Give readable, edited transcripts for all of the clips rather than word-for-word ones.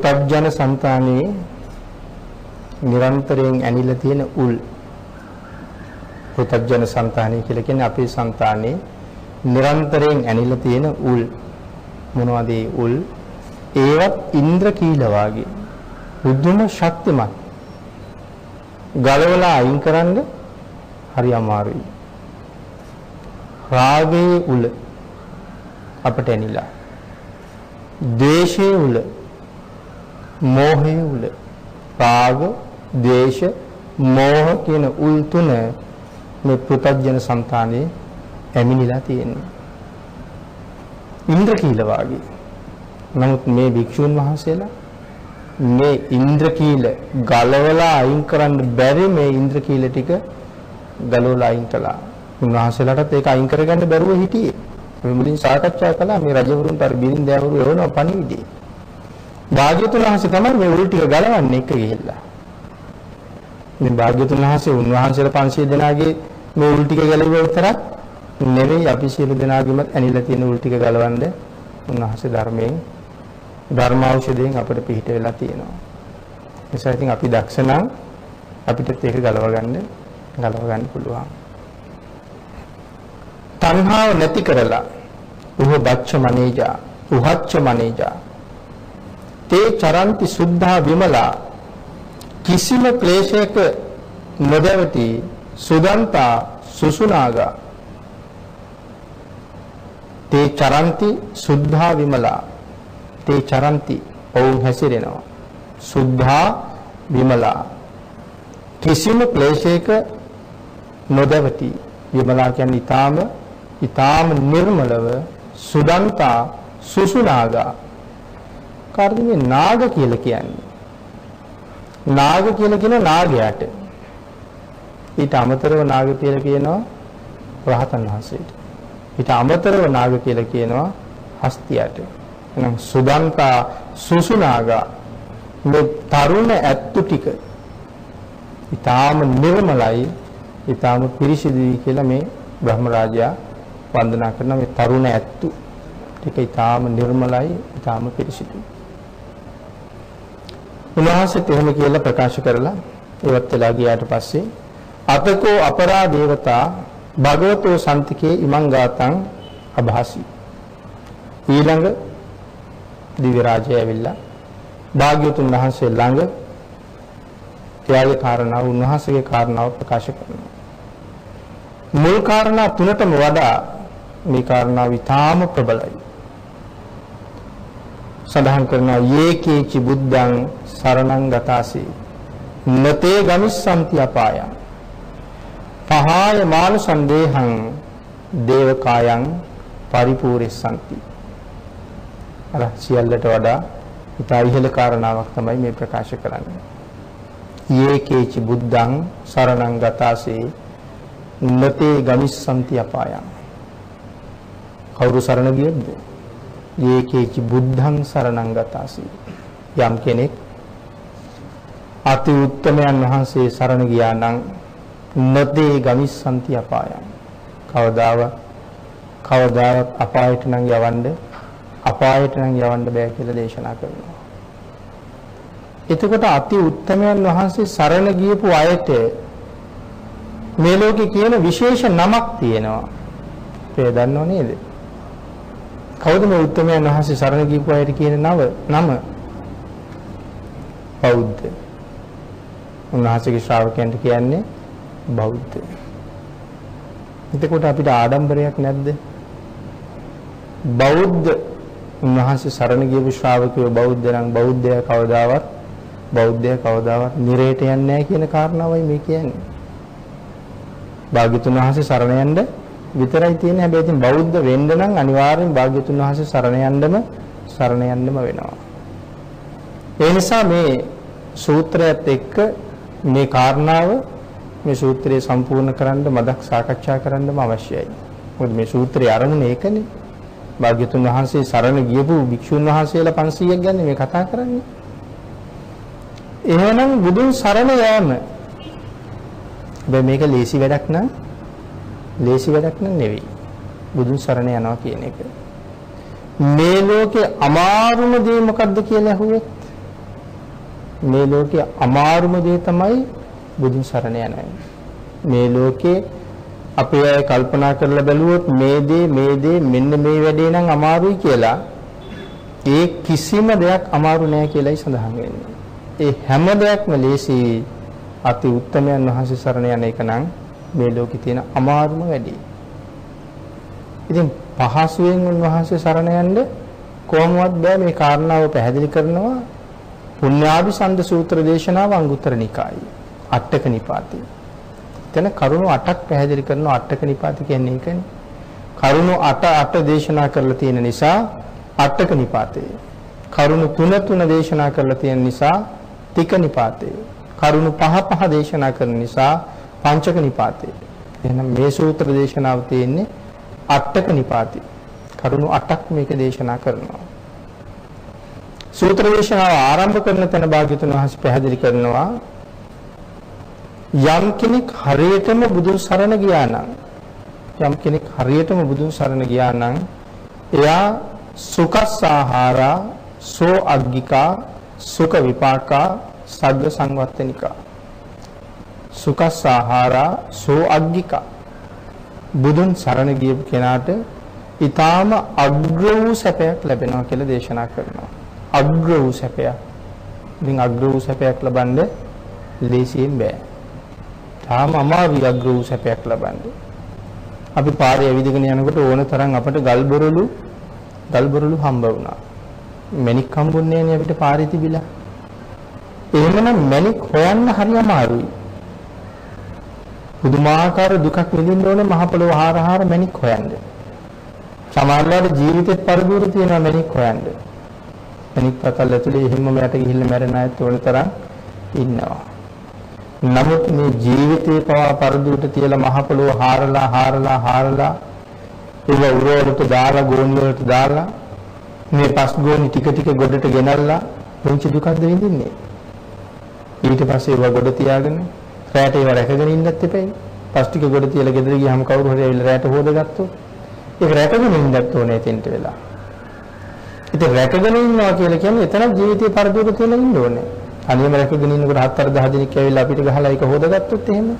පෘථග්ජන సంతානයේ නිරන්තරයෙන් ඇනිලා තියෙන උල්. පෘථග්ජන సంతානය කියලා කියන්නේ අපේ సంతානයේ නිරන්තරයෙන් ඇනිලා තියෙන උල්. මොනවද ඒ උල්? ඒවත් ඉන්ද්‍රකීල වාගේ බුදුම ශක්තිමත්. ගලවලා අයින් කරන්න හරි අමාරුයි. රාගයේ උල අපට ඇනිලා. ද්වේෂයේ උල, මෝහයේ උල. රාග, ද්වේෂ, මෝහ කියන උල් තුන මේ පෘථග්ජන సంతානයේ ඇමිනිලා තියෙනවා. ඉන්ද්‍රකීල වාගේ. නමුත් මේ භික්ෂුන් වහන්සේලා මේ ඉන්ද්‍රකීල ගලවලා අයින් කරන්න බැරි මේ ඉන්ද්‍රකීල ටික ගලවලා අයින් කළා. උන්වහන්සේලාටත් ඒක අයින් කරගන්න බැරුව හිටියේ. අපි මුලින් සාකච්ඡා කළා මේ රජවරුන්ට අර බිරින්දෑවරු එවනවා පණිවිඩේ. භාග්‍යතුන් වහන්සේ තමයි මේ උල් ටික ගලවන්නේ එක ගිහිල්ලා. මේ භාග්‍යතුන් වහන්සේ උන්වහන්සේලා 500 දෙනාගේ මේ උල් ටික ගලවුවා විතරක් නෙවෙයි අපි සියලු දෙනාගේමත් ඇනිලා තියෙන උල් ටික ගලවන්න උන්වහන්සේ ධර්මාවශ්‍යයෙන් අපිට පිළිහිට වෙලා තියෙනවා. ඒ නිසා ඉතින් අපි දක්ෂ නම් අපිට ඒක ගලව ගන්න පුළුවන්. තණ්හාව නැති කරලා උහබච්ච මනේජා උහච්ච මනේජා තේ චරන්ති සුද්ධා විමලා කිසිම ක්ලේශයක නොදැවති සුදන්තා සුසුනාගා තේ චරන්ති සුද්ධා විමලා තේ චරන්ති ඔවුන් හැසිරෙනවා සුද්ධා විමලා කිසිම ක්ලේශයක නොදැවති විමලා කියන්නේ ඊටාම නිර්මලව සුදන්තා සුසුනාගා කාර්ද මේ නාග කියලා කියන්නේ නාග කියලා කියන නාගයාට ඊට අමතරව නාග කියලා කියනවා රහතන් වහන්සේට ඊට අමතරව නාග කියලා කියනවා හස්තියට එහෙනම් සුදන්තා සුසුනාගා මේ තරුණ ඇත්තු ටික ඊටාම නිර්මලයි ඊටාම පිරිසිදුයි කියලා මේ බ්‍රහ්ම රාජයා වන්දනා කරන මේ තරුණ ඇත්තු ටික ඊටාම නිර්මලයි ඊටාම පිරිසිදුයි. උන්වහන්සේත් එහෙම කියලා ප්‍රකාශ කරලා ඉවත් වෙලා ගියාට පස්සේ අතකෝ අපරා දේවතා භගවතෝ සම්තිකේ ඉමං ගාතං අභාසි ඊළඟ දිව්‍ය රාජය ඇවිල්ලා භාග්‍යවතුන් වහන්සේ ළඟ එයාගේ කාරණාව උන්වහන්සේගේ කාරණාව ප්‍රකාශ කරනවා. මුල් කාරණා තුනටම වඩා මේ කාරණාව ඉතාම ප්‍රබලයි. සඳහන් කරනවා යේකේචි බුද්ධං සරණං ගතාසී නතේ ගමිස්සන්ති අපාය පහාය මාන සන්දේහං දේවකායන් පරිපූර්ණසන්ති. අර සියල්ලට වඩා ඉතා ඉහළ කාරණාවක් තමයි මේ ප්‍රකාශ කරන්නේ. යේකේචි බුද්ධං සරණං ගතාසේ නතේ ගමිස්සන්ති අපායං. කවුරු සරණ ගියද? යේකේචි බුද්ධං සරණං ගතාසේ. යම් කෙනෙක් අති උත්තමයන් වහන්සේ සරණ ගියා නම් නතේ ගමිස්සන්ති අපායං. කවදාවත් අපායට නම් යවන්න බෑ කියලා දේශනා කරනවා. එතකොට අති උත්තමයන් වහන්සේ සරණ ගියපු අයට මේ ලෝකේ කියන විශේෂ නමක් තියෙනවා. ඒ දන්නව නේද? කවුද මේ උත්තමයන් වහන්සේ සරණ ගියපු අයට කියන නම? බෞද්ධ. උන්වහන්සේගේ ශ්‍රාවකයන්ට කියන්නේ බෞද්ධ. එතකොට අපිට ආඩම්බරයක් නැද්ද? බෞද්ධ උන්වහන්සේ සරණ ගියපු ශ්‍රාවකයෝ බෞද්ධ නම් බෞද්ධයා කවදාවත් නිරේට යන්නේ නැහැ කියන කාරණාවයි මේ කියන්නේ. භාග්‍යතුන් වහන්සේ සරණ යන්න විතරයි තියෙන්නේ. හැබැයි ඉතින් බෞද්ධ වෙන්න නම් අනිවාර්යෙන් භාග්‍යතුන් වහන්සේ සරණ යන්නම වෙනවා. ඒ නිසා මේ සූත්‍රයත් එක්ක මේ කාරණාව මේ සූත්‍රය සම්පූර්ණ කරන්න මදක් සාකච්ඡා කරන්නම අවශ්‍යයි. මොකද මේ සූත්‍රයේ අරමුණ ඒකනේ. භාග්‍යතුන් වහන්සේ සරණ ගියපු භික්ෂුන් වහන්සේලා 500ක් ගැන මේ කතා කරන්නේ. එහෙනම් බුදුන් සරණ යෑම මේක ලේසි වැඩක් නෙවෙයි. බුදුන් සරණ යනවා කියන එක. මේ ලෝකේ අමාරුම දේ මොකද්ද කියලා අහුවෙත් මේ ලෝකේ අමාරුම දේ තමයි බුදුන් සරණ යනවා. මේ ලෝකේ අපි අය කල්පනා කරලා බැලුවොත් මේ දේ මෙන්න මේ වැඩේ නම් අමාරුයි කියලා ඒ කිසිම දෙයක් අමාරු නෑ කියලායි සඳහන් වෙන්නේ. ඒ හැම දෙයක්ම ලේසි අති උත්තමයන් වහන්සේ සරණ යන එක නම් මේ ලෝකේ තියෙන අමාරුම වැඩේ. ඉතින් පහසුවෙන් උන්වහන්සේ සරණ යන්න කොහොමවත් බෑ. මේ කාරණාව පැහැදිලි කරනවා පුණ්‍යාභිසන්ද සූත්‍ර දේශනාව අංගුත්තර නිකායේ අටක නිපාතේ. එතන කරුණු 8ක් පැහැදිලි කරනවා. අටක නිපාත කියන්නේ ඒකනේ. කරුණු 8 දේශනා කරලා තියෙන නිසා අටක නිපාතේ. කරුණු 3 දේශනා කරලා තියෙන නිසා තික නිපාතේ. කරුණු 5 දේශනා කරන නිසා පංචක නිපාතේ. එහෙනම් මේ සූත්‍ර දේශනාව තියෙන්නේ අටක නිපාතේ. කරුණු 8ක් මේක දේශනා කරනවා. සූත්‍ර දේශනාව ආරම්භ කරන තැන භාග්‍යවතුන් වහන්සේ පැහැදිලි කරනවා යම් කෙනෙක් හරියටම බුදුන් සරණ ගියා නම් එයා සුඛස්සාහාරා සෝ අග්ගිකා සුඛ විපාකා සග්ග සංවත්තනිකා. සුඛස්සාහාරා සෝ අග්ගිකා බුදුන් සරණ ගියපු කෙනාට ඊටාම අග්‍ර වූ සැපයක් ලැබෙනවා කියලා දේශනා කරනවා. අග්‍ර වූ සැපයක්. ඉතින් අග්‍ර වූ සැපයක් ලබන්න ලේසියෙන් බෑ. තාම අමාරුයි අග්‍ර වූ සැපයක් ලබන්න. අපි පාරේ ඇවිදගෙන යනකොට ඕන තරම් අපට ගල්බොරළු හම්බ වුණා. මැණික් හම්බුන්නේ නැහැ අපිට පාරේ තිබිලා. එහෙමනම් මැණික් හොයන්න හරි අමාරුයි. පුදුමාකාර දුකක් විඳින්න ඕනේ මහ පොළොව හාර මැණික් හොයන්න. සමහරවිට ජීවිතේ පරිදුර තියෙනවා මැණික් හොයන්න. මැණික් පතල් ඇතුලේ එහෙමම යට ගිහිල්ලා මැරෙන අයත් ඕන තරම් ඉන්නවා. නමුත් මේ ජීවිතේ පවා පරිදුරට තියලා මහ පොළොව හාරලා ඒව උරවලට දාලා ගෝණි වලට දාලා මේ පස් ගෝණි ටික ගොඩට ගෙනල්ලා පුංචි දුකක්ද විඳින්නේ. ඊට පස්සේ ඒව ගොඩ තියාගෙන රැට ඒව රැකගෙන ඉන්නත් එපයි. පස් ටික ගොඩ තියලා ගෙදර ගියාම කවුරු හරි ඇවිල්ලා රැට හොදගත්තොත් ඒක රැකගෙන ඉන්නත් ඕනේ එතෙන්ට වෙලා. ඉතින් රැකගෙන ඉන්නවා කියලා කියන්නේ එතන ජීවිතේ පරිදුර තියලා ඉන්න ඕනේ. අනියම රැකගෙන ඉන්නකොට 7-10 දිනක් ඇවිල්ලා අපිට ගහලා ඒක හොදගත්තොත් එහෙම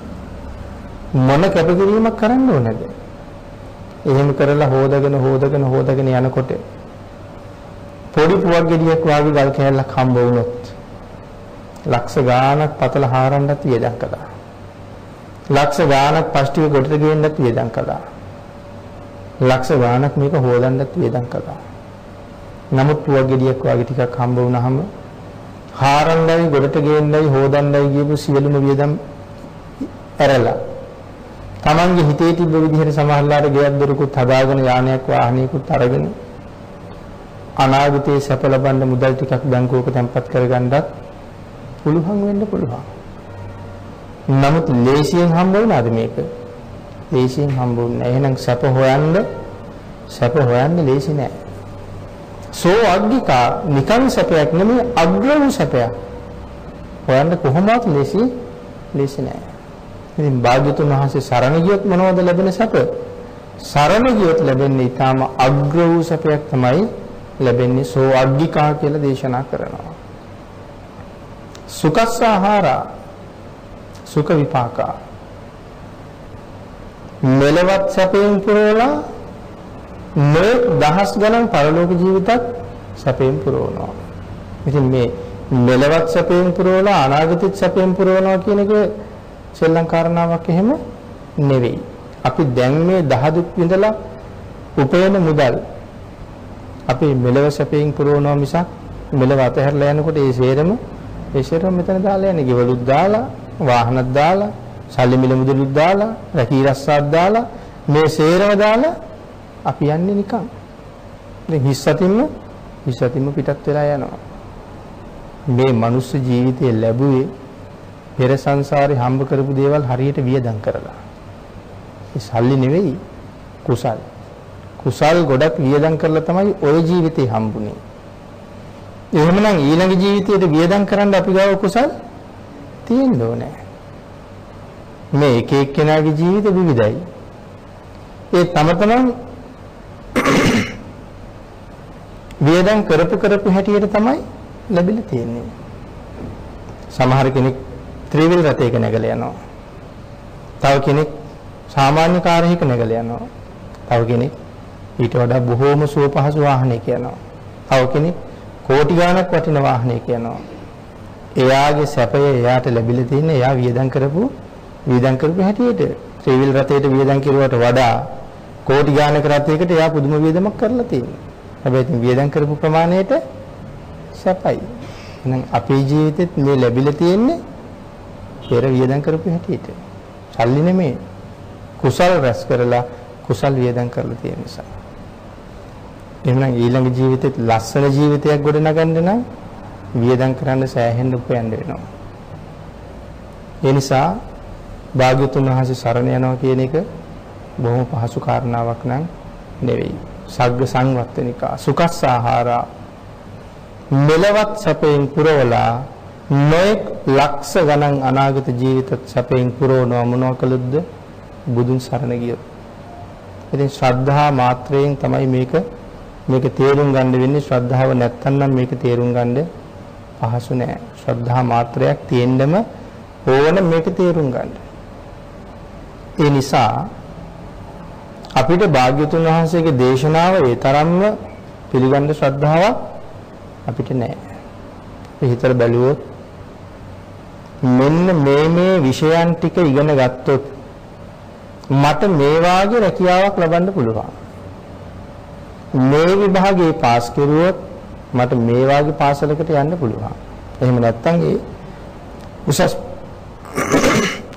මොන කැපකිරීමක් කරන්න ඕනද? එහෙම කරලා හොදගෙන යනකොට පොඩි පුවක් ගෙඩියක් වාගේ ගල් කෑල්ලක් හම්බ වුණොත් ලක්ෂ ගාණක් පතල හාරන්නත් වියදම් කළා. ලක්ෂ ගාණක් පස්ටික ගොඩට ගේන්නත් වියදම් කළා. ලක්ෂ ගාණක් මේක හොදන්නත් වියදම් කළා. නමුත් පුවක් ගෙඩියක් වාගේ ටිකක් හම්බ වුණාම හාරන්නයි ගොඩට ගේන්නයි හොදන්නයි කියපු සියලුම වියදම් ඇරලා තමන්ගේ හිතේ තිබ්බ විදිහට සමහරලාට ගෙයක් දොරකුත් හදාගෙන යානයක් වාහනයකුත් අරගෙන අනාගතයේ සැප ලබන්න මුදල් ටිකක් බැංකුවක තැන්පත් කරගන්නත් පුළුවන් වෙන්න පුළුවන්. නමුත් ලේසියෙන් හම්බ වෙනවද මේක? ලේසියෙන් හම්බුන්නේ නැහැ. එහෙනම් සැප හොයන්න ලේසි නෑ. සෝ අග්ගිකා නිකන් සැපයක් නෙමෙයි අග්‍ර වූ සැපයක්. හොයන්න කොහොමවත් ලේසි නෑ. ඉතින් භාග්‍යතුන් වහන්සේ සරණ ගියොත් මොනවද ලැබෙන සැප? සරණ ගියොත් ලැබෙන්නේ ඊටාම අග්‍ර වූ සැපයක් තමයි ලැබෙන්නේ. සෝ අග්ගිකා කියලා දේශනා කරනවා. සුඛස්සාහාරා සුඛ විපාකා මෙලවත් සැපයෙන් පුරවලා මේ දහස් ගණන් පරලෝක ජීවිතත් සැපයෙන් පුරවනවා. ඉතින් මේ මෙලවත් සැපයෙන් පුරවලා අනාගතෙත් සැපයෙන් පුරවනවා කියන එක සෙල්ලම් කාරණාවක් එහෙම නෙවෙයි. අපි දැන් මේ දහදුක් විඳලා උපයන මුදල් අපි මෙලව සැපයෙන් පුරවනවා මිසක් මෙලව අතහැරලා යනකොට ඒ සේරම මෙතන දාලා යන්නේ. ගෙවලුත් දාලා, වාහනත් දාලා, සල්ලි මිල මුදලුත් දාලා, රැකී රස්සාත් දාලා, මේ සේරම දාලා අපි යන්නේ නිකන්. දැන් හිස්සතින්ම පිටත් වෙලා යනවා. මේ මනුස්ස ජීවිතය ලැබුවේ පෙර සංසාරේ හම්බ කරපු දේවල් හරියට වියදම් කරලා. ඒ සල්ලි නෙවෙයි කුසල්. කුසල් ගොඩක් වියදම් කරලා තමයි ওই ජීවිතේ හම්බුනේ. එහෙමනම් ඊළඟ ජීවිතයට වියදම් කරන්න අපි ගාව කුසල් තියෙන්න ඕනේ. මේ එක එක්කෙනාගේ ජීවිත විවිධයි. ඒ තම තමන් වියදම් කරපු හැටියට තමයි ලැබිලා තියෙන්නේ. සමහර කෙනෙක් ත්‍රිවිල් රථයක නැගලා යනවා. තව කෙනෙක් සාමාන්‍ය කාර්යයක නැගලා යනවා. තව කෙනෙක් ඊට වඩා බොහෝම සුව පහසු වාහනයක යනවා. තව කෙනෙක් කෝටි ගණනක් වටින වාහනයක යනවා. එයාගේ සැපය එයාට ලැබිලා තියෙන එයා වියදම් කරපු හැටියට ත්‍රිවිල් රථයට වියදම් කරුවට වඩා කෝටි ගණනක රථයකට එයා පුදුම වියදමක් කරලා තියෙනවා. හැබැයි ඉතින් වියදම් කරපු ප්‍රමාණයට සැපයි. එහෙනම් අපේ ජීවිතෙත් මේ ලැබිලා තියෙන්නේ පෙර වියදම් කරපු හැටියට. සල්ලි නෙමෙයි. කුසල් රැස් කරලා කුසල් වියදම් කරලා තියෙන නිසා. එහෙනම් ඊළඟ ජීවිතෙත් ලස්සන ජීවිතයක් ගොඩනගන්න නම් වියදම් කරන්න සෑහෙන්න උපයන්න වෙනවා. ඒ නිසා භාග්‍යතුන් වහන්සේ සරණ යනවා කියන එක බොහොම පහසු කාරණාවක් නම් නෙවෙයි. සග්ග සංවත්තනිකා සුඛස්සාහාරා මෙලවත් සැපයෙන් පුරවලා නොඑක් ලක්ෂ ගණන් අනාගත ජීවිත සැපයෙන් පුරවනවා මොනවා කළොත්ද බුදුන් සරණ ගියොත්. ඉතින් ශ්‍රද්ධා මාත්‍රයෙන් තමයි මේක තේරුම් ගන්න වෙන්නේ. ශ්‍රද්ධාව නැත්තම් මේක තේරුම් ගන්න පහසු නෑ. ශ්‍රද්ධා මාත්‍රයක් තියෙන්නම ඕන මේක තේරුම් ගන්න. ඒ නිසා අපිට භාග්‍යතුන් වහන්සේගේ දේශනාව ඒ තරම්ම පිළිගන්න ශ්‍රද්ධාවක් අපිට නෑ. අපි හිතලා බැලුවොත් මෙන්න මේ විෂයන් ටික ඉගෙන ගත්තොත් මට මේ වාගේ රැකියාවක් ලබන්න පුළුවන්. මේ විභාගයේ පාස් කරුවොත් මට මේ වාගේ පාසලකට යන්න පුළුවන්. එහෙම නැත්නම් ඒ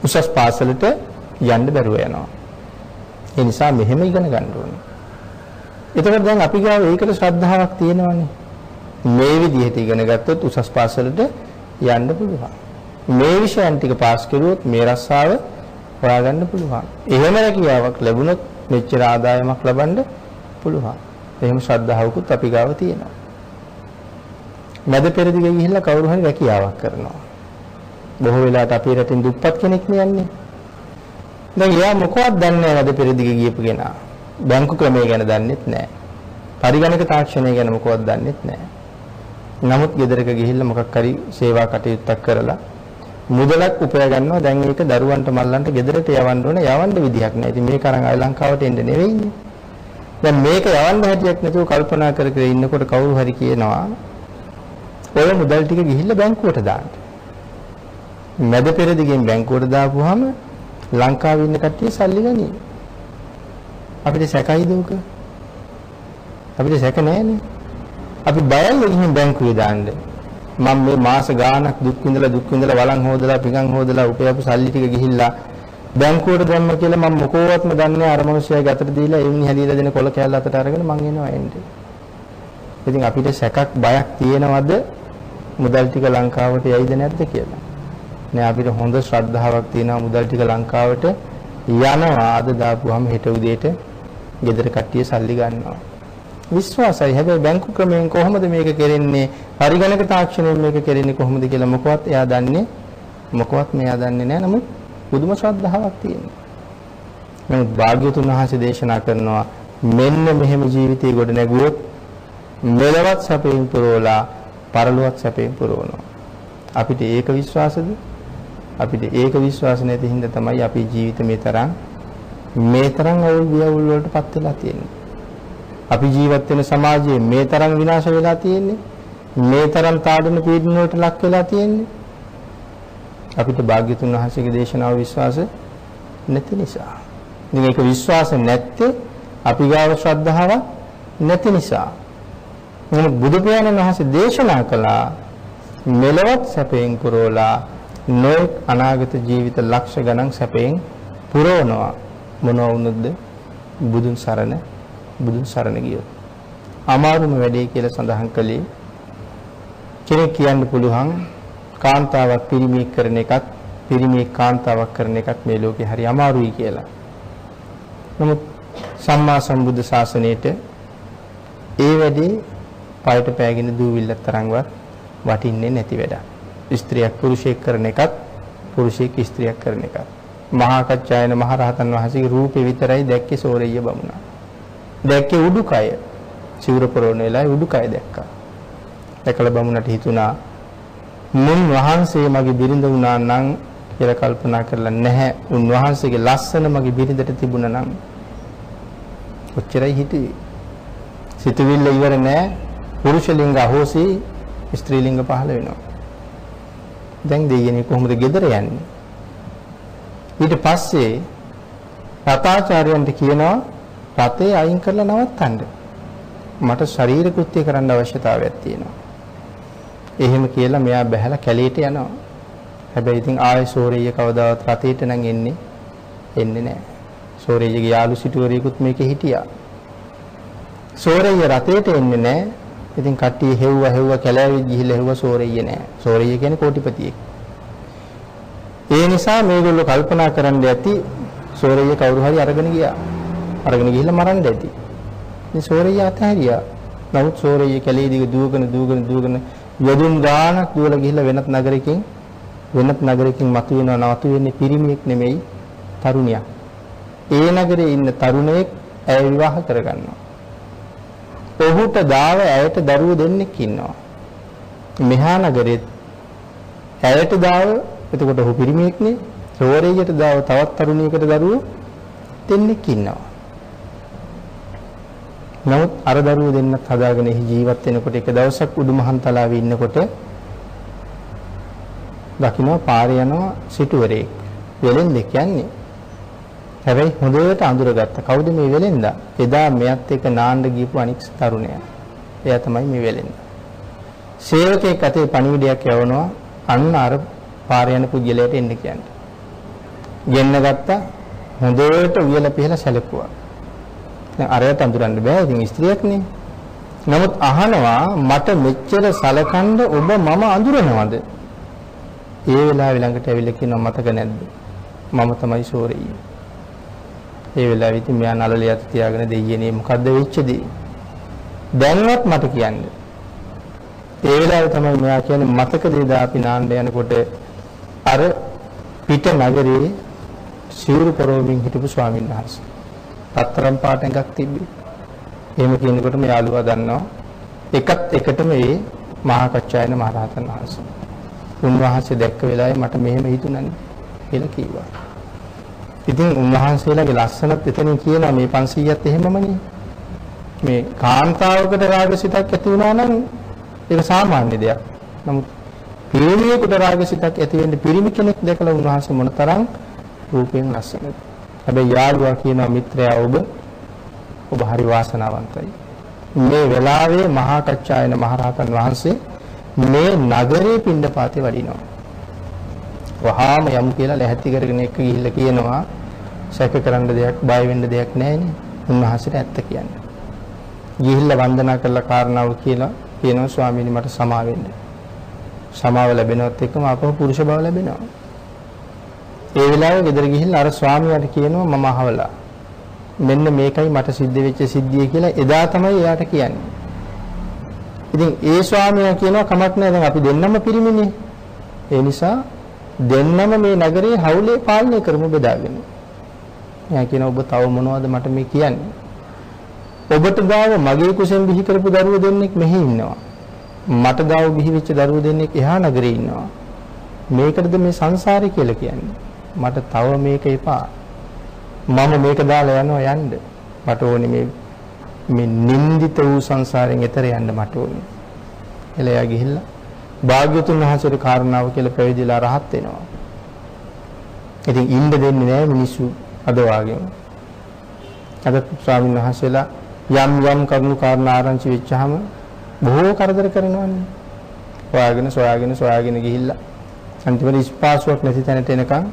උසස් පාසලට යන්න බැරුව යනවා. ඒ නිසා මෙහෙම ඉගෙන ගන්න ඕනේ. එතකොට දැන් අපි ගාව ඒකට ශ්‍රද්ධාවක් තියෙනවනේ. මේ විදිහට ඉගෙන ගත්තොත් උසස් පාසලට යන්න පුළුවන්. මේ විෂයන් ටික පාස් කරුවොත් මේ රස්සාව හොයාගන්න පුළුවන්. එහෙම රැකියාවක් ලැබුණොත් මෙච්චර ආදායමක් ලබන්න පුළුවන්. එහෙම ශ්‍රද්ධාවකුත් අපි ගාව තියෙනවා. මැද පෙරදිග ගිහිල්ලා කවුරු හරි රැකියාවක් කරනවා. බොහෝ වෙලාවට අපේ රටින් දුප්පත් කෙනෙක් නේ. දැන් එයා මොකවත් දන්නේ නැහැ මැද පෙරදිග ගියපු කෙනා. බැංකු ක්‍රමය ගැන දන්නෙත් නැහැ. පරිගණක තාක්ෂණය ගැන මොකවත් දන්නෙත් නැහැ. නමුත් ගෙදරක ගිහිල්ලා මොකක් හරි සේවා කටයුත්තක් කරලා මුදලක් උපය ගන්නවා. දැන් ඒක දරුවන්ට මල්ලන්ට ගෙදරට යවන්න ඕනේ. යවන්න විදිහක් නැහැ. ඉතින් මේක අරන් ආයි ලංකාවට එන්න නෙවෙයිනේ. දැන් මේක යවන්න හැටියක් නැතුව කල්පනා කර කර ඉන්නකොට කවුරු හරි කියනවා ඔය මුදල් ටික ගිහිල්ලා බැංකුවට දාන්න. මැද පෙරදිගෙන් බැංකුවට දාපුවාම ලංකාවේ ඉන්න කට්ටිය සල්ලි ගනී. අපිට සැකයිද උක? අපිට සැක නැහැනේ. අපි බයල්ල ගිහින් බැංකුවේ දාන්න. මම මේ මාස ගාණක් දුක් විඳලා වළං හොදලා පිඟන් හොදලා උපයපු සල්ලි ටික ගිහිල්ලා බැංකුවට දැම්ම කියලා මම මොකෝවත්ම දන්නේ අර මිනිස්සයා ගතට දීලා එවුන් හැදීලා දෙන කොල කෑල්ල අතට අරගෙන මං එනවා එන්නේ. ඉතින් අපිට සැකක් බයක් තියෙනවද මුදල් ටික ලංකාවට යයිද නැද්ද කියලා? නෑ අපිට හොඳ ශ්‍රද්ධාවක් තියෙනවා මුදල් ටික ලංකාවට යනවා. අද දාපුවාම හෙට උදේට ගෙදර කට්ටිය සල්ලි ගන්නවා. විශ්වාසයි. හැබැයි බැංකු ක්‍රමයෙන් කොහොමද මේක කරන්නේ? පරිගණක තාක්ෂණයෙන් මේක කරන්නේ කොහොමද කියලා මොකවත් එයා දන්නේ නෑ. නමුත් බුදුම ශ්‍රද්ධාවක් තියෙනවා. නමුත් භාග්‍යවතුන් වහන්සේ දේශනා කරනවා මෙන්න මෙහෙම ජීවිතය ගොඩ නැගුවොත් මෙලවත් සැපයෙන් පුරවලා පරලොවත් සැපයෙන් පුරවනවා. අපිට ඒක විශ්වාසද? අපිට ඒක විශ්වාස නැති හින්දා තමයි අපේ ජීවිත මේ තරම් අවුල් වියවුල් වලටපත් වෙලා තියෙන්නේ. අපි ජීවත් වෙන සමාජයේ මේ තරම් විනාශ වෙලා තියෙන්නේ. මේ තරම් තාඩන පීඩන වලට ලක් වෙලා තියෙන්නේ. අපිට භාග්‍යතුන් වහන්සේගේ දේශනාව විශ්වාස නැති නිසා. ඉතින් ඒක විශ්වාස නැත්තේ අපි ගාව ශ්‍රද්ධාව නැති නිසා. මොන බුදු පියාණන් වහන්සේ දේශනා කළා මෙලවත් සැපයෙන් පුරවලා නොයෙක් අනාගත ජීවිත ලක්ෂ ගණන් සැපයෙන් පුරවනවා. මොනවා වුණොත්ද බුදුන් සරණ ගියොත්. අමාරුම වැඩේ කියලා සඳහන් කළේ කෙනෙක් කියන්න පුළුවන් කාන්තාවක් පිරිමියෙක් කරන එකත් පිරිමියෙක් කාන්තාවක් කරන එකත් මේ ලෝකේ හරි අමාරුයි කියලා. නමුත් සම්මා සම්බුද්ධ ශාසනයේට ඒ වැඩේ පයට පෑගෙන දූවිල්ලක් තරම්වත් වටින්නේ නැති වැඩක්. ස්ත්‍රියක් පුරුෂයෙක් කරන එකත් පුරුෂයෙක් ස්ත්‍රියක් කරන එකත්. මහා කච්චායන මහ රහතන් වහන්සේගේ රූපේ විතරයි දැක්කේ සෝරෙය්‍ය බමුණා. දැක්කේ උඩුකය. සිවුර පොරවන වෙලාවේ උඩුකය දැක්කා. දැකලා බමුණට හිතුණා මුන් වහන්සේ මගේ බිරිඳ වුණා නම් කියලා කල්පනා කරලා නැහැ. උන්වහන්සේගේ ලස්සන මගේ බිරිඳට තිබුණා නම් ඔච්චරයි හිතුවේ. සිතුවිල්ල ඉවර නෑ. පුරුෂ ලිංග අහෝසි ස්ත්‍රී ලිංග පහළ වෙනවා. දැන් දෙයියනේ කොහොමද ගෙදර යන්නේ? ඊට පස්සේ රතාචාර්යයන්ට කියනවා රතේ අයින් කරලා නවත්තන්න. මට ශරීර කෘත්‍ය කරන්න අවශ්‍යතාවයක් තියෙනවා. එහෙම කියලා මෙයා බැහැලා කැලේට යනවා. හැබැයි ඉතින් ආයෙ සෝරෙය කවදාවත් රතේට නම් එන්නේ නැහැ. සෝරෙයගේ යාළු සිටුවරයෙකුත් මේකේ හිටියා. සෝරෙය රතේට එන්නේ නැහැ. ඉතින් කට්ටිය හෙව්වා කැලෑවෙ ගිහිල්ලා හෙව්වා සෝරෙය නැහැ. සෝරෙය කියන්නේ කෝටිපතියෙක්. ඒ නිසා මේගොල්ලෝ කල්පනා කරන්න ඇති සෝරෙය කවුරු හරි අරගෙන ගියා. අරගෙන ගිහිල්ලා මරන්න ඇති. ඉතින් සෝරෙය අතහැරියා. නමුත් සෝරෙය කැලේ දිග දුවගෙන යදුන් ගානක් දුවලා ගිහිල්ලා වෙනත් නගරයකින් මතුවෙනවා. නවතුවෙන්නේ පිරිමියෙක් නෙමෙයි තරුණියක්. ඒ නගරේ ඉන්න තරුණයෙක් ඇය විවාහ කරගන්නවා. ඔහුට දාව ඇයට දරුවෝ දෙන්නෙක් ඉන්නවා. මෙහා නගරෙත් ඇයට දාව එතකොට ඔහු පිරිමියෙක්නේ. සෝරෙයට දාව තවත් තරුණියකට දරුවෝ දෙන්නෙක් ඉන්නවා. නමුත් අර දරුවෝ දෙන්නත් හදාගෙන ජීවත් වෙනකොට එක දවසක් උඩුමහන් තලාවේ ඉන්නකොට දකින්න පාරේ යනවා සිටුවරයෙක්. වෙලෙන්දෙක් යන්නේ. හැබැයි හොඳට අඳුරගත්තා. කවුද මේ වෙලෙන්දා? එදා මෙයත් එක්ක නාන්න ගියපු අනික් තරුණයා. එයා තමයි මේ වෙලෙන්දා. සේවකයෙක් අතේ පණිවිඩයක් යවනවා අන්න අර පාරේ යන පුද්ගලයාට එන්න කියන්නේ. ගෙන්න ගත්තා. හොඳට උයලා පිහලා සැලකුවා. දැන් අරයට අඳුරන්න බෑ. ඉතින් ස්ත්‍රියක්නේ. නමුත් අහනවා මට මෙච්චර සලකන්න ඔබ මම අඳුරනවද? ඒ වෙලාවේ ළඟට ඇවිල්ලා කියනවා මතක නැද්ද? මම තමයි සෝරෙය. ඒ වෙලාවෙ ඉතින් මෙයා නළලේ අත තියාගෙන දෙයියනේ මොකද්ද වෙච්ච දේ? දැන්වත් මට කියන්න. ඒ වෙලාවේ තමයි මෙයා කියන්නේ මතක දේද අපි නාන්න යනකොට අර පිට නගරේ සිවුරු පරෝමින් හිටපු ස්වාමීන් වහන්සේ. පතරම් පාට එකක් තිබ්බේ. එහෙම කියනකොට මේ යාළුවා දන්නවා එකත් එකටම මේ මහා කච්චායන මහ රහතන් වහන්සේ. උන්වහන්සේ දැක්ක වෙලාවේ මට මෙහෙම හිතුණානේ කියලා කිව්වා. ඉතින් උන්වහන්සේලාගේ ලස්සනත් එතනින් කියනවා මේ 500ත් එහෙමමනේ. මේ කාන්තාවකට රාගසිතක් ඇති වුණා නම් ඒක සාමාන්‍ය දෙයක්. නමුත් පිරිමියෙකුට රාගසිතක් ඇති වෙන්න පිරිමි කෙනෙක් දැකලා උන්වහන්සේ මොනතරම් රූපයෙන් ලස්සනද. හැබැයි යාළුවා කියනවා මිත්‍රයා ඔබ හරි වාසනාවන්තයි. මේ වෙලාවේ මහා කච්චායන මහරහතන් වහන්සේ මේ නගරේ පිණ්ඩපාතේ වඩිනවා. වහාම යමු කියලා ලැහැත්ති කරගෙන එක්ක ගිහිල්ලා කියනවා සැක කරන්න දෙයක් බය වෙන්න දෙයක් නැහැනේ. උන්වහන්සේට ඇත්ත කියන්නේ. ගිහිල්ලා වන්දනා කරලා කාරණාව කියලා කියනවා ස්වාමීනි මට සමා වෙන්න. සමාව ලැබෙනවත් එක්කම අපව පුරුෂ බව ලැබෙනවා. ඒ වෙලාවේ ගෙදර ගිහිල්ලා අර ස්වාමියාට කියනවා මම අහවලා. මෙන්න මේකයි මට සිද්ධ වෙච්ච සිද්ධිය කියලා එදා තමයි එයාට කියන්නේ. ඉතින් ඒ ස්වාමියා කියනවා කමක් නැහැ දැන් අපි දෙන්නම පිරිමිනේ. ඒ නිසා දෙන්නම මේ නගරේ හවුලේ පාලනය කරමු බෙදාගෙන. එයා කියනවා ඔබ තව මොනවද මට මේ කියන්නේ? ඔබට දාව මගේ කුසෙන් බිහි කරපු දරුවෝ දෙන්නෙක් මෙහි ඉන්නවා. මට දාව බිහි වෙච්ච දරුවෝ දෙන්නෙක් එහා නගරේ ඉන්නවා. මේකටද මේ සංසාරේ කියලා කියන්නේ. මට තව මේක එපා. මම මේක දාලා යනවා යන්න. මට ඕනේ මේ නින්දිත වූ සංසාරයෙන් එතර යන්න මට ඕනේ. එළයා ගිහිල්ලා භාග්‍යතුන් වහන්සේගේ කාරණාව කියලා පැවිදිලා රහත් වෙනවා. ඉතින් ඉන්න දෙන්නේ නැහැ මිනිස්සු අද වාගේම. අද ස්වාමීන් වහන්සේලා යම් කරුණු කාරණා ආරංචි වෙච්චාම බොහෝ කරදර කරනවානේ. සොයාගෙන ගිහිල්ලා අන්තිමට ස්පාසුවක් නැති තැනට එනකන්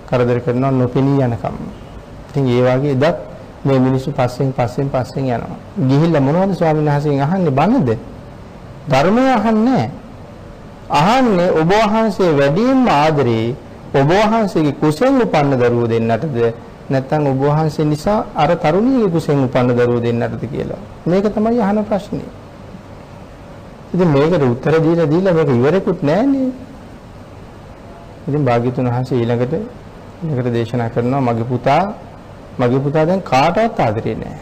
කරදර කරනවා නොපෙනී යනකම්. ඉතින් ඒ වගේ එදත් මේ මිනිස්සු පස්සෙන් යනවා. ගිහිල්ලා මොනවද ස්වාමීන් වහන්සේගෙන් අහන්නේ බණද? ධර්මය අහන්නේ අහන්නේ ඔබ වහන්සේ වැඩිම ආදරේ ඔබ වහන්සේගේ කුසෙන් උපන්න දරුවෝ දෙන්නටද නැත්නම් ඔබ වහන්සේ නිසා අර තරුණියගේ කුසෙන් උපන්න දරුවෝ දෙන්නටද කියලා. මේක තමයි අහන ප්‍රශ්නේ. ඉතින් මේකට උත්තර දීලා මේක ඉවරෙකුත් නෑනේ. ඉතින් භාග්‍යතුන් වහන්සේ ඊළඟට දේශනා කරනවා මගේ පුතා දැන් කාටවත් ආදරේ නෑ.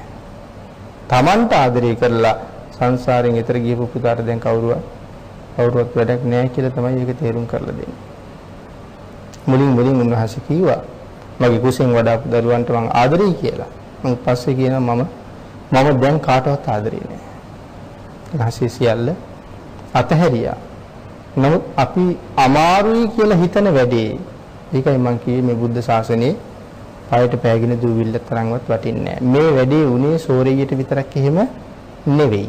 Tamanට ආදරේ කරලා සංසාරයෙන් එතර ගියපු පුතාට දැන් කවුරුවත් කවුරුවත් වැඩක් නැහැ කියලා තමයි ඒක තේරුම් කරලා දෙන්නේ. මුලින් උන්වහන්සේ කිව්වා මගේ කුසෙන් වඩාපු දරුවන්ට මම ආදරෙයි කියලා. මම පස්සේ කියනවා මම දැන් කාටවත් ආදරේ නැහැ. රහසේ සියල්ල අතහැරියා. නමුත් අපි අමාරුයි කියලා හිතන වැඩේ ඒකයි මම කියේ මේ බුද්ධ ශාසනයේ පයට පෑගෙන දූවිල්ල තරම්වත් වටින්නේ නැහැ. මේ වැඩේ උනේ සෝරෙයියට විතරක් එහෙම නෙවෙයි.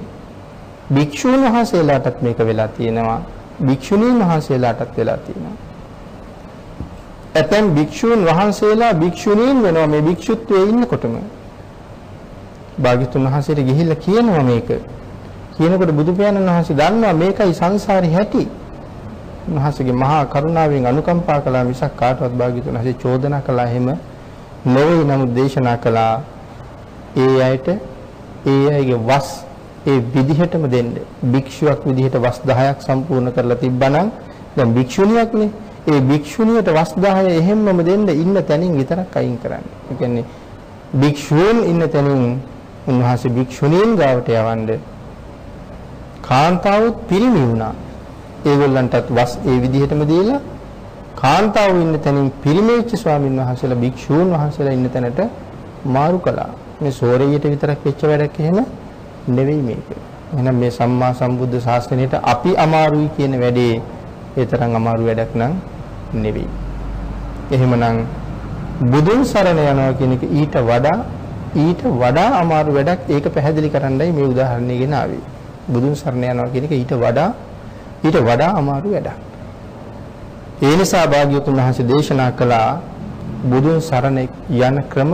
භික්ෂුන් වහන්සේලාටත් මේක වෙලා තියෙනවා. භික්ෂුණීන් වහන්සේලාටත් වෙලා තියෙනවා. ඇතැම් භික්ෂුන් වහන්සේලා භික්ෂුණීන් වෙනවා මේ භික්ෂුත්වයේ ඉන්නකොටම. භාග්‍යතුන් වහන්සේට ගිහිල්ලා කියනවා මේක. කියනකොට බුදු පියාණන් වහන්සේ දන්නවා මේකයි සංසාරේ හැටි. උන්වහන්සේගේ මහා කරුණාවෙන් අනුකම්පා කළා මිසක් කාටවත් භාග්‍යතුන් වහන්සේ චෝදනා කළා එහෙම නෙවෙයි. නමුත් දේශනා කළා ඒ අයට ඒ අයගේ වස් ඒ විදිහටම දෙන්න. භික්ෂුවක් විදිහට වස් 10ක් සම්පූර්ණ කරලා තිබ්බනම් දැන් භික්ෂුණියක්නේ. ඒ භික්ෂුණියට වස් 10 එහෙම්මම දෙන්න ඉන්න තැනින් විතරක් අයින් කරන්න. ඒ කියන්නේ භික්ෂූන් ඉන්න තැනින් උන්වහන්සේ භික්ෂුණීන් ගාවට යවන්න කාන්තාවුත් පිරිමි වුණා. ඒගොල්ලන්ටත් වස් ඒ විදිහටම දීලා කාන්තාවෝ ඉන්න තැනින් පිරිමිච්ච ස්වාමීන් වහන්සේලා භික්ෂූන් වහන්සේලා ඉන්න තැනට මාරු කළා. මේ සෝරෙයියට විතරක් වෙච්ච වැඩක් එහෙම නෙවෙයි මේක. එහෙනම් මේ සම්මා සම්බුද්ධ ශාසනයට අපි අමාරුයි කියන වැඩේ ඒ තරම් අමාරු වැඩක් නං නෙවෙයි. එහෙමනම් බුදුන් සරණ යනවා කියන එක ඊට වඩා අමාරු වැඩක්. ඒක පැහැදිලි කරන්නයි මේ උදාහරණය ගෙන ආවේ. බුදුන් සරණ යනවා කියන එක ඊට වඩා අමාරු වැඩක්. ඒ නිසා භාග්‍යවතුන් වහන්සේ දේශනා කළා බුදුන් සරණ යන ක්‍රම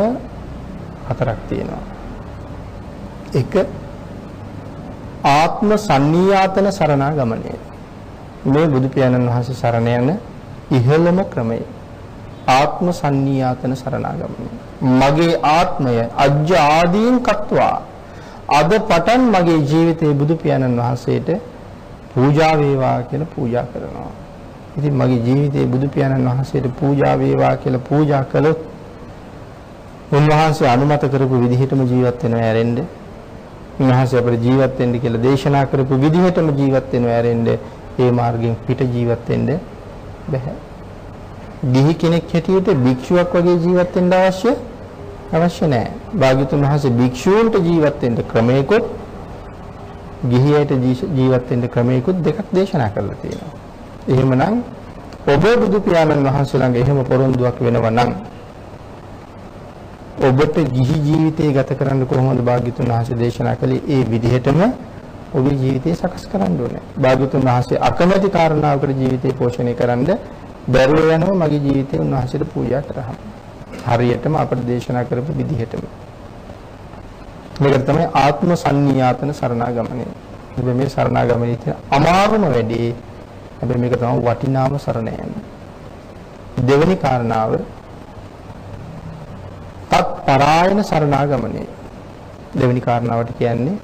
4ක් තියෙනවා. එක ආත්ම සන්නියාතන සරණාගමනය. මේ බුදු පියාණන් වහන්සේ සරණ යන ඉහළම ක්‍රමය ආත්ම සන්නියාතන සරණාගමනය. මගේ ආත්මය අජ්ජ ආදීන් කତ୍වා අද පටන් මගේ ජීවිතයේ බුදු පියාණන් වහන්සේට පූජා වේවා කියලා පූජා කරනවා. ඉතින් මගේ ජීවිතයේ බුදු පියාණන් වහන්සේට පූජා වේවා කියලා පූජා කළොත් උන්වහන්සේ අනුමත කරපු විදිහටම ජීවත් වෙනවා ඇරෙන්න. උන්වහන්සේ අපිට ජීවත් වෙන්න කියලා දේශනා කරපු විදිහටම ජීවත් වෙනවා ඇරෙන්න. ඒ මාර්ගයෙන් පිට ජීවත් වෙන්න බෑ. ගිහි කෙනෙක් හැටියට භික්ෂුවක් වගේ ජීවත් වෙන්න අවශ්‍ය නැහැ. භාග්‍යතුන් වහන්සේ භික්ෂූන්ට ජීවත් වෙන්න ක්‍රමයකොත් ගිහියට ජීවත් වෙන්න ක්‍රමයකොත් දෙකක් දේශනා කරලා තියෙනවා. එහෙමනම් ඔබ බුදු පියාණන් වහන්සේ ළඟ එහෙම පොරොන්දුවක් වෙනවා නම් ඔබට ගිහි ජීවිතය ගත කරන්න කොහොමද භාග්‍යතුන් වහන්සේ දේශනා කළේ? ඒ විදිහටම ඔබේ ජීවිතය සකස් කරන්න ඕනේ. භාග්‍යතුන් වහන්සේ අකමැති කාරණාවකට ජීවිතය පෝෂණය කරන්න බැරුව යනවා මගේ ජීවිතය උන්වහන්සේට පූජා කරාම. හරියටම අපට දේශනා කරපු විදිහටම. මේක තමයි ආත්ම සන්නියාතන සරණාගමනය. හැබැයි මේ සරණාගමනයේ තියෙන අමාරුම වැඩේ හැබැයි මේක තමයි වටිනාම සරණ යන්නේ. දෙවෙනි කාරණාව තත් පරායන සරණාගමනය. දෙවෙනි කාරණාවට කියන්නේ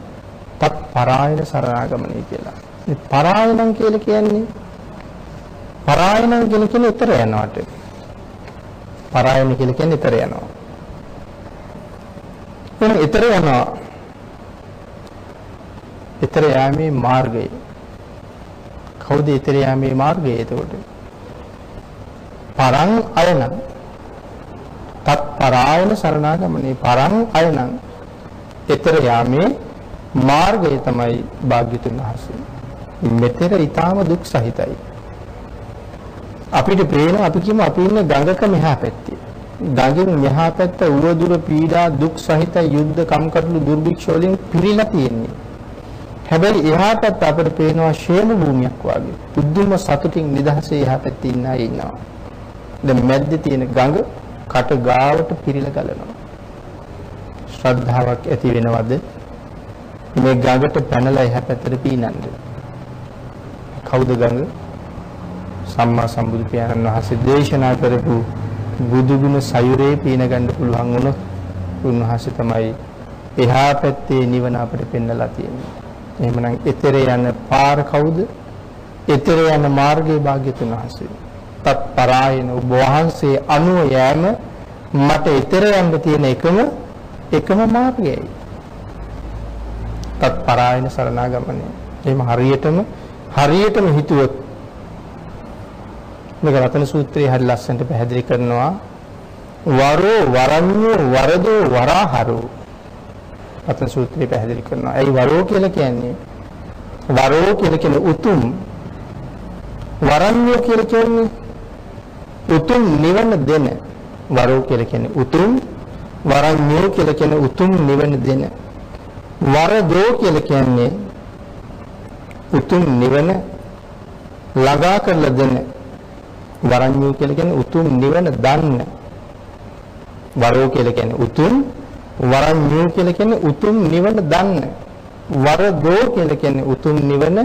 තත් පරායන සරණාගමනය කියලා. මේ පරායනං කියලා කියන්නේ පරායනං කියන්නේ ඊතර යනවාට. පරායන කියලා කියන්නේ ඊතර යනවා. එතන ඊතර යනවා. ඊතර යාමේ මාර්ගය. කවුද ඊතර යාමේ මාර්ගය එතකොට? පරං අයනං තත් පරායන සරණාගමනේ පරං අයනං ඊතර යාමේ මාර්ගය තමයි භාග්‍යතුන් වහන්සේ. මෙතර ඊටාම දුක් සහිතයි. අපිට පේනවා අපි කියමු අපි ඉන්නේ ගඟක මෙහා පැත්තේ. ගඟෙන් මෙහා පැත්ත උවදුර පීඩා දුක් සහිත යුද්ධ කම්කටොළු දුර්භික්ෂ වලින් පිරීලා තියෙන්නේ. හැබැයි එහා පැත්ත අපිට පේනවා ශේම භූමියක් වගේ. බුද්ධිම සතුටින් නිදහසේ එහා පැත්තේ ඉන්න අය ඉන්නවා. දැන් මැද්දේ තියෙන ගඟ කට ගාවට පිරීලා ගලනවා. ශ්‍රද්ධාවක් ඇති වෙනවද? මේ ගඟට පැනලා එහා පැත්තට පීනන්නේ. කවුද ගඟ? සම්මා සම්බුදු පියාණන් වහන්සේ දේශනා කරපු බුදු ගුණ සයුරේ පීන ගන්න පුළුවන් වුණොත් උන්වහන්සේ තමයි එහා පැත්තේ නිවන අපිට පෙන්වලා තියෙන්නේ. එහෙමනම් ඊතර යන පාර කවුද? ඊතර යන මාර්ගයේ භාග්‍යතුන් වහන්සේ. තත් පරායන ඔබ වහන්සේ අනුව යෑම මට ඊතර යන්න තියෙන එකම මාර්ගයයි. තත් පරායන සරණාගමනය. එහෙම හරියටම හරියටම හිතුවොත් මේක රතන සූත්‍රයේ හරි ලස්සනට පැහැදිලි කරනවා වරෝ වරඤ්ඤෝ වරදෝ වරාහරෝ රතන සූත්‍රයේ පැහැදිලි කරනවා. ඇයි වරෝ කියලා කියන්නේ? වරෝ කියලා කියන්නේ උතුම්, වරඤ්ඤෝ කියලා කියන්නේ උතුම් නිවන දෙන. වරෝ කියලා කියන්නේ උතුම්, වරඤ්ඤෝ කියලා කියන්නේ උතුම් නිවන දෙන. වරදෝ කියලා කියන්නේ උතුම් නිවන ළඟා කරලා දෙන. වරඤ්ඤෝ කියලා කියන්නේ උතුම් නිවන දන්න. වරෝ කියලා කියන්නේ උතුම්, වරඤ්ඤෝ කියලා කියන්නේ උතුම් නිවන දන්න. වරදෝ කියලා කියන්නේ උතුම් නිවන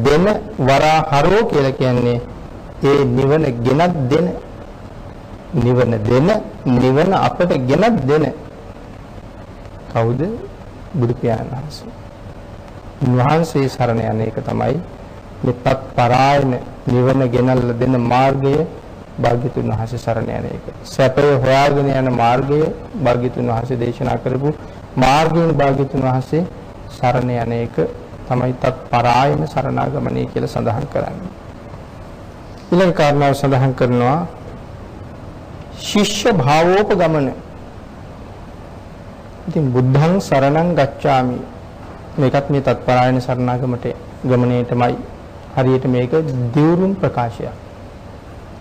දෙන. වරාහරෝ කියලා කියන්නේ ඒ නිවන ගෙනත් දෙන. නිවන දෙන, නිවන අපට ගෙනත් දෙන. කවුද? බුදු පියාණන් වහන්සේ. උන්වහන්සේ සරණ යන එක තමයි මෙපත් පරායන නිවන ගෙනල්ලා දෙන මාර්ගය. භාග්‍යතුන් වහන්සේ සරණ යන එක. සැපය හොයාගෙන යන මාර්ගය භාග්‍යතුන් වහන්සේ දේශනා කරපු මාර්ගයෙන් භාග්‍යතුන් වහන්සේ සරණ යන එක තමයි තත් පරායන සරණාගමනය කියලා සඳහන් කරන්නේ. ඊළඟ කාරණාව සඳහන් කරනවා ශිෂ්‍ය භාවෝපගමන. ඉතින් බුද්ධං සරණං ගච්ඡාමි. මේකත් මේ තත් පරායන සරණාගමට ගමනේටමයි. හරියට මේක දියුරුම් ප්‍රකාශයක්.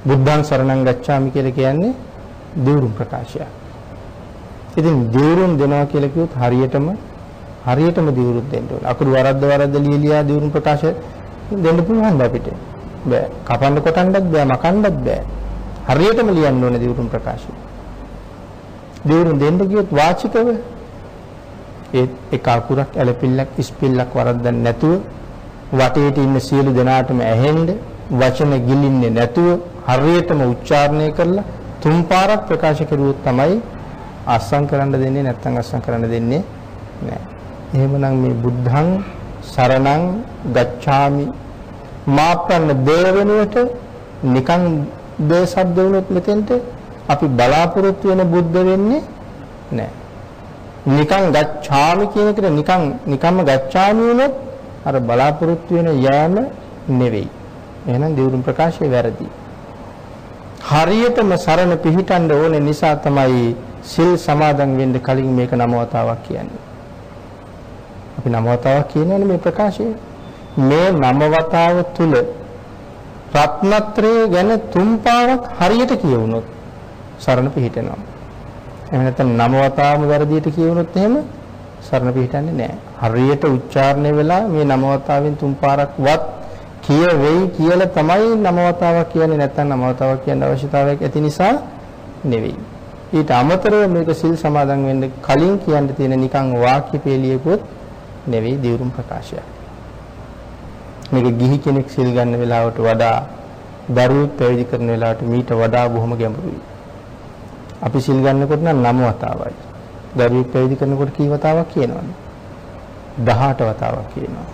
බුද්ධං සරණං ගච්ඡාමි කියලා කියන්නේ දියුරුම් ප්‍රකාශයක්. ඉතින් දියුරුම් දෙනවා කියලා කිව්වොත් හරියටම දියුරුම් දෙන්න ඕනේ. අකුරු වරද්ද ලියලියා දියුරුම් ප්‍රකාශ දෙන්න පුළුවන් අපිට. බෑ. කපන්න කොටන්නත් බෑ, මකන්නත් බෑ. හරියටම ලියන්න ඕනේ දියුරුම් ප්‍රකාශය. දියුරුම් දෙන්න කිව්වොත් වාචිකව ඒ එක අකුරක් ඇලපිල්ලක් ඉස්පිල්ලක් වරද්දන්න නැතුව වටේට ඉන්න සියලු දෙනාටම ඇහෙන්න වචන ගිලින්නේ නැතුව හරියටම උච්චාරණය කරලා තුන් පාරක් ප්‍රකාශ කරුවොත් තමයි අස්සම් කරන්න දෙන්නේ, නැත්නම් අස්සම් කරන්න දෙන්නේ නැහැ. එහෙමනම් මේ බුද්ධං සරණං ගච්ඡාමි මාපන්න දේ වෙනුවට නිකන් දේ શબ્ද වුණොත් මෙතෙන්ට අපි බලාපොරොත්තු වෙන බුද්ධ වෙන්නේ නැහැ. නිකන් ගච්ඡාමි කියන එකට නිකම්ම ගච්ඡාමි වුණොත් අර බලාපොරොත්තු වෙන යෑම නෙවෙයි. එහෙනම් දියුරුම් ප්‍රකාශය වැරදි. හරියටම සරණ පිහිටන්න ඕනේ නිසා තමයි සිල් සමාදන් වෙන්න කලින් මේක නමවතාවක් කියන්නේ. අපි නමවතාවක් කියනවනේ මේ ප්‍රකාශය. මේ නමවතාව තුල රත්නත්‍රය ගැන තුන් පාරක් හරියට කියවුනොත් සරණ පිහිටෙනවා. එහෙම නැත්නම් නමවතාවම වැරදියට කියවුනොත් එහෙම සරණ පිහිටන්නේ නැහැ. හරියට උච්චාරණය වෙලා මේ නමවතාවෙන් තුන් පාරක්වත් කියවෙයි කියලා තමයි නමවතාවක් කියන්නේ. නැත්නම් නමවතාවක් කියන්න අවශ්‍යතාවයක් ඇති නිසා නෙවෙයි. ඊට අමතරව මේක සිල් සමාදන් වෙන්න කලින් කියන්න තියෙන නිකන් වාක්‍ය පෙළියකුත් නෙවෙයි දියුරුම් ප්‍රකාශයක්. මේක ගිහි කෙනෙක් සිල් ගන්න වෙලාවට වඩා දරුවෙක් පැවිදි කරන වෙලාවට මීට වඩා බොහොම ගැඹුරුයි. අපි සිල් ගන්නකොට නම් 9 වතාවයි. දරුවෙක් පැවිදි කරනකොට කී වතාවක් කියනවද? 18 වතාවක් කියනවා.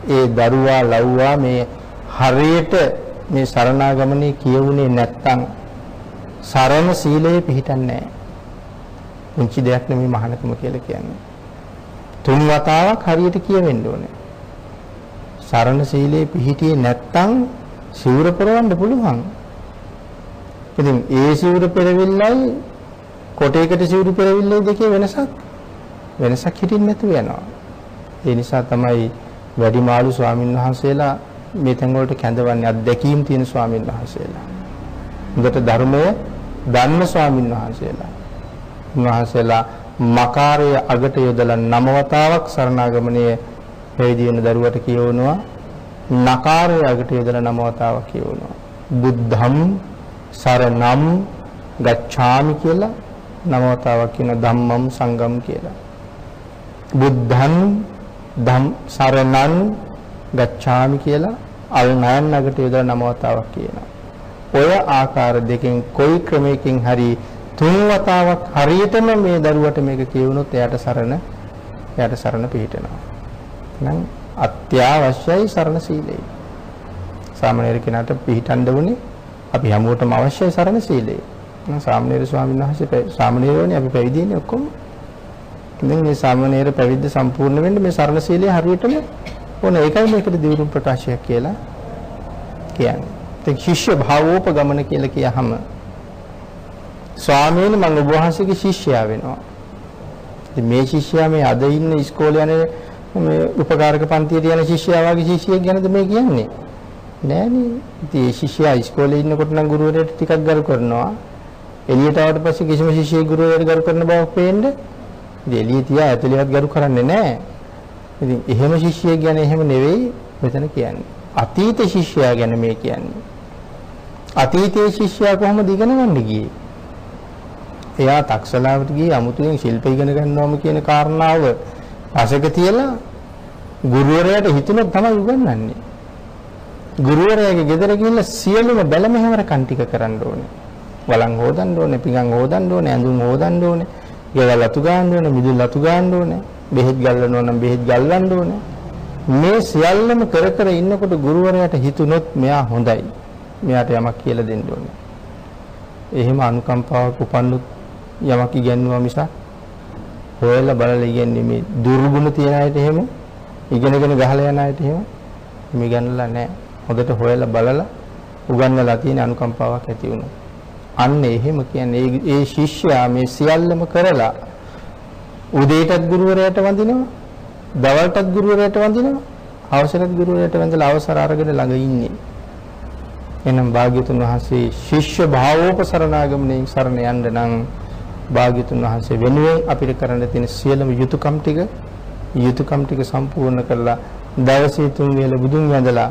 ඒ දරුවා ලව්වා මේ හරියට මේ සරණාගමනේ කියවුනේ නැත්තම් සරණ සීලයේ පිහිටන්නේ නැහැ. පුංචි දෙයක් නෙමෙයි මහානකම කියලා කියන්නේ. 3 වතාවක් හරියට කියවෙන්න ඕනේ. සරණ සීලයේ පිහිටියේ නැත්තම් සිවුර පෙරවන්න පුළුවන්. ඉතින් ඒ සිවුර පෙරවිල්ලයි කොටේකට සිවුර පෙරවිල්ලයි දෙකේ වෙනසක් හිටින්න නැතුව යනවා. ඒ නිසා තමයි වැඩිමාළු ස්වාමීන් වහන්සේලා මේ තැන් වලට කැඳවන්නේ අත්දැකීම් තියෙන ස්වාමීන් වහන්සේලා. උදට ධර්මය දන්න ස්වාමීන් වහන්සේලා. උන්වහන්සේලා මකාරයේ අගට යොදලා 9 වතාවක් සරණාගමනයේ පැවිදි වෙන දරුවට කියවනවා. නකාරයේ අගට යොදලා 9 වතාවක් කියවනවා. බුද්ධම් සරණම් ගච්ඡාමි කියලා 9 වතාවක් කියන ධම්මම් සංගම් කියලා. බුද්ධං ධම් සරණං ගච්ඡාමි කියලා අල්නයන් අගට යොදලා 9 වතාවක් කියනවා. ඔය ආකාර දෙකෙන් කොයි ක්‍රමයකින් හරි 3 වතාවක් හරියටම මේ දරුවට මේක කියවුනොත් එයාට සරණ පිහිටනවා. නම් අත්‍යවශ්‍යයි සරණ සීලය. සාමාන්‍ය කෙනාට පිහිටන්න ඕනේ අපි හැමෝටම අවශ්‍යයි සරණ සීලය. නම් සාමණේර ස්වාමීන් වහන්සේ සාමණේරෝනේ අපි පැවිදින්නේ ඔක්කොම. ඉතින් මේ සාමණේර පැවිද්ද සම්පූර්ණ වෙන්න මේ සරණ සීලය හරියටම ඕන ඒකයි මේකට දියුණු ප්‍රකාශයක් කියලා කියන්නේ. ඒ ශිෂ්‍ය භාවෝපගමන කියලා කියහම ස්වාමීන් මම ඔබ වහන්සේගේ ශිෂ්‍යයා වෙනවා. ඉතින් මේ ශිෂ්‍යයා මේ අද ඉන්න ඉස්කෝලේ යන මේ උපකාරක පන්තියට යන ශිෂ්‍යයා වගේ ශිෂ්‍යයෙක් ගැනද මේ කියන්නේ? නෑනේ. ඉතින් මේ ශිෂ්‍යයා ඉස්කෝලේ ඉන්නකොට නම් ගුරුවරයාට ටිකක් ගරු කරනවා. එළියට ආවට පස්සේ කිසිම ශිෂ්‍යයෙක් ගුරුවරයාට ගරු කරන බවක් පේන්නේ. ඉතින් එළිය තියා ඇතුළේවත් ගරු කරන්නේ නෑ. ඉතින් එහෙම ශිෂ්‍යයෙක් ගැන එහෙම නෙවෙයි මෙතන කියන්නේ. අතීත ශිෂ්‍යයා ගැන මේ කියන්නේ. අතීතයේ ශිෂ්‍යයා කොහොමද ඉගෙන ගන්න ගියේ? එයා තක්සලාවට ගියේ අමුතුවෙන් ශිල්ප ඉගෙන ගන්නවම කියන කාරණාව අසක තියලා ගුරුවරයාට හිතුනොත් තමයි උගන්වන්නේ. ගුරුවරයාගේ ගෙදර ගිහිල්ලා සියලුම බැල මෙහෙවරකම් ටික කරන්න ඕනේ. වළං හොදන්න ඕනේ, පිඟන් හොදන්න ඕනේ, ඇඳුම් හොදන්න ඕනේ, ගෙවල් අතු ගන්න ඕනේ, මිදුල් අතු ගන්න ඕනේ, බෙහෙත් ගල්වනවා නම් බෙහෙත් ගල්වන්න ඕනේ. මේ සියල්ලම කර කර ඉන්නකොට ගුරුවරයාට හිතුනොත් මෙයා හොඳයි. මෙයාට යමක් කියලා දෙන්න ඕනේ. එහෙම අනුකම්පාවක් උපන්නොත් යමක් ඉගෙනුවා මිසක් හොයලා බලලා ඉගෙනන්නේ මේ දුර්ගුණ තියන අයට එහෙම ඉගෙනගෙන ගහලා යන අයට එහෙම මේ ගන්නලා නැහැ. හොඳට හොයලා බලලා උගන්වලා තියෙන අනුකම්පාවක් ඇති වුණා. අන්න එහෙම කියන්නේ ඒ ශිෂ්‍යයා මේ සියල්ලම කරලා උදේටත් ගුරුවරයාට වඳිනවා, දවල්ටත් ගුරුවරයාට වඳිනවා, අවසරත් ගුරුවරයාට වඳලා අවසර අරගෙන ළඟ ඉන්නේ. එනම් භාග්‍යතුන් වහන්සේ ශිෂ්‍ය භාවෝපසරණාගමනේ සරණ යන්න නම් භාග්‍යතුන් වහන්සේ වෙනුවෙන් අපිට කරන්න තියෙන සියලුම යුතුයකම් ටික සම්පූර්ණ කරලා දවසේ 3 වේල බුදුන් වැඳලා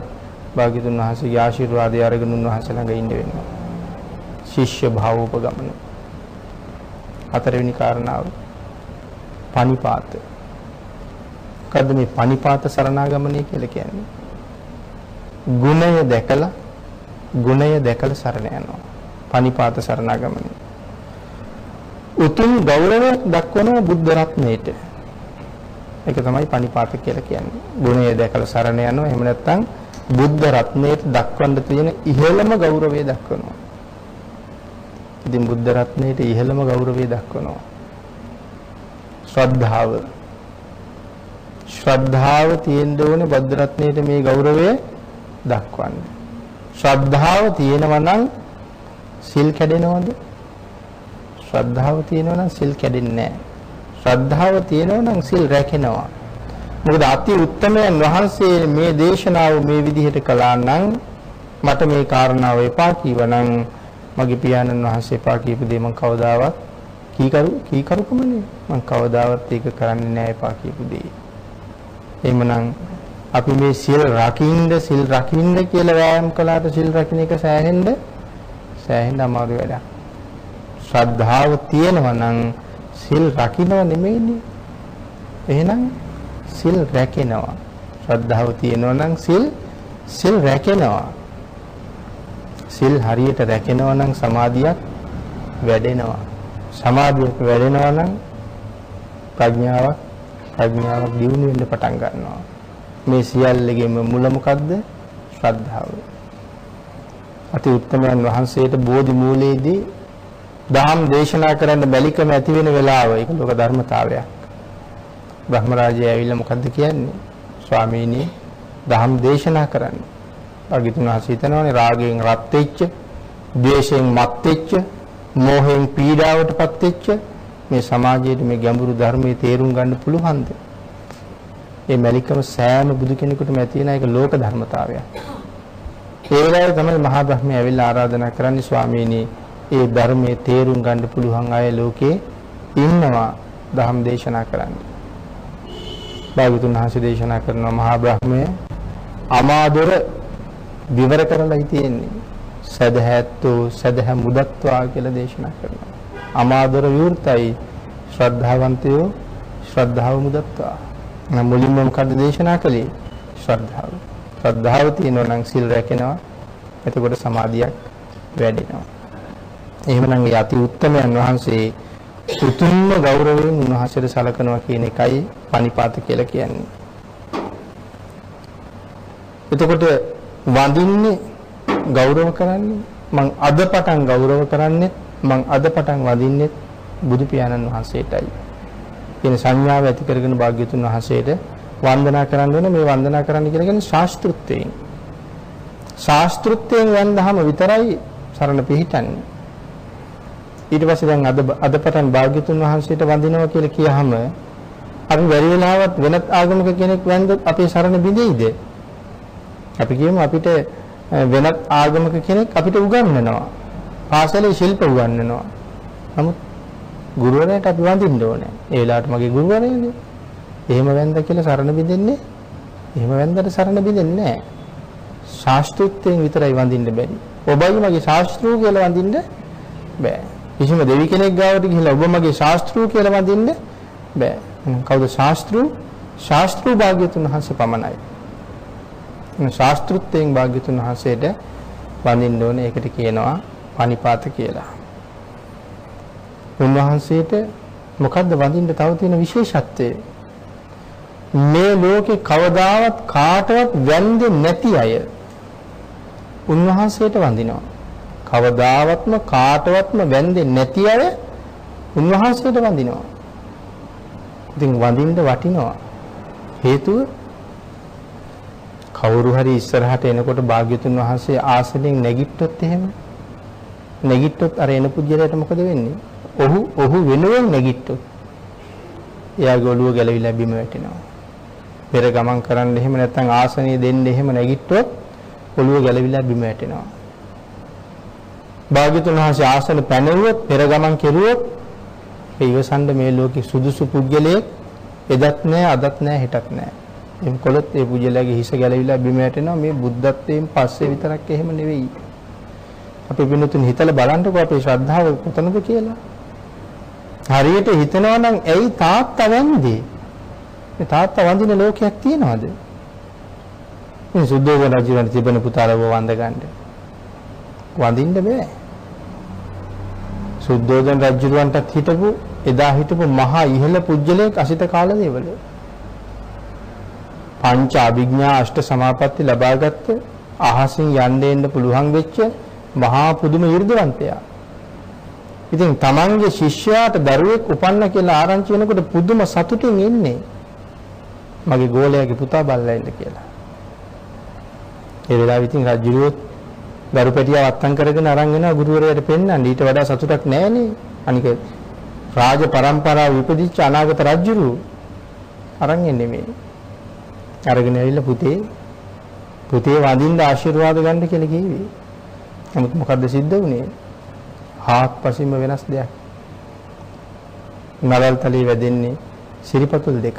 භාග්‍යතුන් වහන්සේගේ ආශිර්වාදය අරගෙන උන්වහන්සේ ළඟ ඉන්න වෙනවා. ශිෂ්‍ය භාවෝපගමන. හතරවෙනි කාරණාව පනිපාත. මොකද්ද මේ පනිපාත සරණාගමනය කියලා කියන්නේ? ගුණය දැකලා සරණ යනවා. පනිපාත සරණාගමනය. උතුම් ගෞරවය දක්වන බුද්ධ රත්නයේට. ඒක තමයි පනිපාත කියලා කියන්නේ. ගුණය දැකලා සරණ යනවා. එහෙම නැත්නම් බුද්ධ රත්නයේට දක්වන්න තියෙන ඉහළම ගෞරවය දක්වනවා. ඉතින් බුද්ධ රත්නයේට ඉහළම ගෞරවය දක්වනවා. ශ්‍රද්ධාව තියෙන්න ඕනේ බුද්ධ රත්නයේට මේ ගෞරවය දක්වන්න. ශ්‍රද්ධාව තියෙනවා නම් සිල් කැඩෙනවද? ශ්‍රද්ධාව තියෙනවා නම් සිල් කැඩෙන්නේ නැහැ. ශ්‍රද්ධාව තියෙනවා නම් සිල් රැකෙනවා. මොකද අති උත්තමයන් වහන්සේ මේ දේශනාව මේ විදිහට කළා නම් මට මේ කාරණාව එපා කීවනම් මගේ පියාණන් වහන්සේ එපා කියපු දේ මම කවදාවත් කීකරුකමනේ මම කවදාවත් ඒක කරන්නේ නැහැ එපා කියපු දේ. එහෙමනම් අපි මේ සිල් රකින්න කියලා වෑයම් කළාට සිල් රකින්න එක සෑහෙන්න අමාරු වැඩක්. ශ්‍රද්ධාව තියෙනවා නම් සිල් රකින්නව නෙමෙයිනේ. එහෙනම් සිල් රැකෙනවා. ශ්‍රද්ධාව තියෙනවා නම් සිල් රැකෙනවා. සිල් හරියට රැකෙනවා නම් සමාධියක් වැඩෙනවා. සමාධියක් වැඩෙනවා නම් ප්‍රඥාවක් දියුණු වෙන්න පටන් ගන්නවා. මේ සියල්ලෙගෙම මුල මොකද්ද? ශ්‍රද්ධාව. අති උත්තමයන් වහන්සේට බෝධි මූලයේදී දහම් දේශනා කරන්න බැලිකම ඇති වෙන වෙලාව ඒක ලෝක ධර්මතාවයක්. බ්‍රහ්ම රාජය ඇවිල්ලා මොකද්ද කියන්නේ? ස්වාමීනි දහම් දේශනා කරන්න. භාග්‍යතුන් වහන්සේ හිතනවානේ රාගයෙන් රත් වෙච්ච, ද්වේෂයෙන් මත් වෙච්ච, මෝහයෙන් පීඩාවටපත් වෙච්ච මේ සමාජයේ මේ ගැඹුරු ධර්මයේ තේරුම් ගන්න පුළුවන්ද? මේ මැලිකම සෑම බුදු කෙනෙකුටම ඇති වෙන එක ලෝක ධර්මතාවයක්. ඒ වෙලාවේ තමයි මහා බ්‍රහ්මයා ඇවිල්ලා ආරාධනා කරන්නේ ස්වාමීනි ඒ ධර්මයේ තේරුම් ගන්න පුළුවන් අය ලෝකේ ඉන්නවා ධම් දේශනා කරන්න. භාග්‍යවතුන් වහන්සේ දේශනා කරනවා මහා බ්‍රහ්මයේ අමාදොර විවර කරලායි තියෙන්නේ. සදහැත්තෝ සදහ මුදත්වා කියලා දේශනා කරනවා. අමාදොර විවෘතයි ශ්‍රද්ධාවන්තයෝ ශ්‍රද්ධාව මුදත්වා. මුලින්ම මොකද දේශනා කළේ? ශ්‍රද්ධාව. ශ්‍රද්ධාව තියෙනවා නම් සිල් රැකෙනවා. එතකොට සමාධියක් වැඩෙනවා. එහෙමනම් ඒ අති උත්තමයන් වහන්සේ උතුම්ම ගෞරවයෙන් උන්වහන්සේට සලකනවා කියන එකයි පනිපාත කියලා කියන්නේ. එතකොට වඳින්නේ ගෞරව කරන්නේ මං අද පටන් ගෞරව කරන්නේ මං අද පටන් වඳින්නේ බුදු පියාණන් වහන්සේටයි. කියන සංඥාව ඇති කරගෙන භාග්‍යතුන් වහන්සේට වන්දනා කරන්න ඕනේ. මේ වන්දනා කරන්න කියලා කියන්නේ ශාස්ත්‍රුත්වයෙන්. ශාස්ත්‍රුත්වයෙන් වන්දනහම විතරයි සරණ පිහිටන්නේ. ඊට පස්සේ දැන් අද පටන් භාග්‍යතුන් වහන්සේට වඳිනවා කියලා කියහම අපි බැරි වෙලාවත් වෙනත් ආගමක කෙනෙක් වැඳොත් අපේ සරණ බිඳෙයිද? අපි කියමු අපිට වෙනත් ආගමක කෙනෙක් අපිට උගන්වනවා. පාසලේ ශිල්ප උගන්වනවා. නමුත් ගුරුවරයාට අපි වඳින්න ඕනේ. ඒ වෙලාවට මගේ ගුරුවරයානේ. එහෙම වැඳ කියලා සරණ බිඳෙන්නේ. එහෙම වැඳලා සරණ බිඳෙන්නේ නැහැ. ශාස්ත්‍රයෙන් විතරයි වඳින්න බැරි. ඔබයි මගේ ශාස්ත්‍රූ කියලා වඳින්න බෑ. කිසිම දෙවි කෙනෙක් ගාවට ගිහිල්ලා ඔබ මගේ ශාස්ත්‍රූ කියලා වඳින්න බෑ. කවුද ශාස්ත්‍රූ? ශාස්ත්‍රූ භාග්‍යතුන් වහන්සේ පමණයි. ශාස්ත්‍රයෙන් භාග්‍යතුන් වහන්සේට වඳින්න ඕනේ. ඒකට කියනවා පණිපාත කියලා. උන්වහන්සේට මොකද්ද වඳින්න තව තියෙන විශේෂත්වය? මේ ලෝකේ කවදාවත් කාටවත් වැඳෙන්නේ නැති අය උන්වහන්සේට වඳිනවා. කවදාවත්ම කාටවත්ම වැඳෙන්නේ නැති අය උන්වහන්සේට වඳිනවා. ඉතින් වඳින්න වටිනවා. හේතුව කවුරු හරි ඉස්සරහට එනකොට භාග්‍යතුන් වහන්සේ ආසනෙන් නැගිට්ටොත් එහෙම නැගිට්ටොත් අර එන පුජ්‍යලයට මොකද වෙන්නේ? ඔහු වෙනුවෙන් නැගිට්ටොත් එයාගේ ඔළුව ගැලවිලා බිම වැටෙනවා. පෙර ගමන් කරන්න එහෙම නැත්නම් ආසනිය දෙන්න එහෙම නැගිට්ටොත් ඔළුව ගැලවිලා බිම වැටෙනවා. භාග්‍යතුන් වහන්සේ ආසන පැනෙවුවොත් පෙර ගමන් කෙරුවොත් ඒ ඉවසන්න මේ ලෝකේ සුදුසු පුජ්‍යලයක් එදත් නැහැ අදත් නැහැ හෙටත් නැහැ. එම් කොලොත් ඒ පුජ්‍යලයාගේ හිස ගැලවිලා බිම වැටෙනවා. මේ බුද්ධත්වයෙන් පස්සේ විතරක් එහෙම නෙවෙයි. අපි වෙනුතුන් හිතලා බලන්නකෝ අපේ ශ්‍රද්ධාව කොතනද කියලා. හරියට හිතනවා නම් ඇයි තාත්තා වන්දේ? මේ තාත්තා වඳින ලෝකයක් තියනවද? මේ සුද්ධෝදන රජුන්ට තිබෙන පුතාලව වඳ ගන්න. වඳින්න බෑ. සුද්ධෝදන රජුන්ටත් හිටපු එදා හිටපු මහා ඉහළ පුජ්‍යලයක් අසිත කාලදේවල. පංච අභිඥා අෂ්ට සමාපatti ලබාගත්ත අහසින් යන්න එන්න පුළුවන් වෙච්ච මහා පුදුම ඍද්ධවන්තයා. ඉතින් තමන්ගේ ශිෂ්‍යයාට දරුවෙක් උපන්න කියලා ආරංචි වෙනකොට පුදුම සතුටින් ඉන්නේ. මගේ ගෝලයාගේ පුතා බල්ලා ඉන්න කියලා. ඒ වෙලාවෙ ඉතින් රජුරුවොත් දරු පැටියා වත්තම් කරගෙන අරන් එනවා ගුරුවරයාට පෙන්නන්න. ඊට වඩා සතුටක් නැහැනේ. අනික රාජ පරම්පරාව උපදිච්ච අනාගත රජුරු අරන් එන්නේ මේ. අරගෙන ඇවිල්ලා පුතේ වඳින්න ආශිර්වාද ගන්න කියලා කිව්වේ. නමුත් මොකද්ද සිද්ධ වුනේ? හාත්පසින්ම වෙනස් දෙයක්. නලල් තලී වැදෙන්නේ සිරිපතුල් දෙක.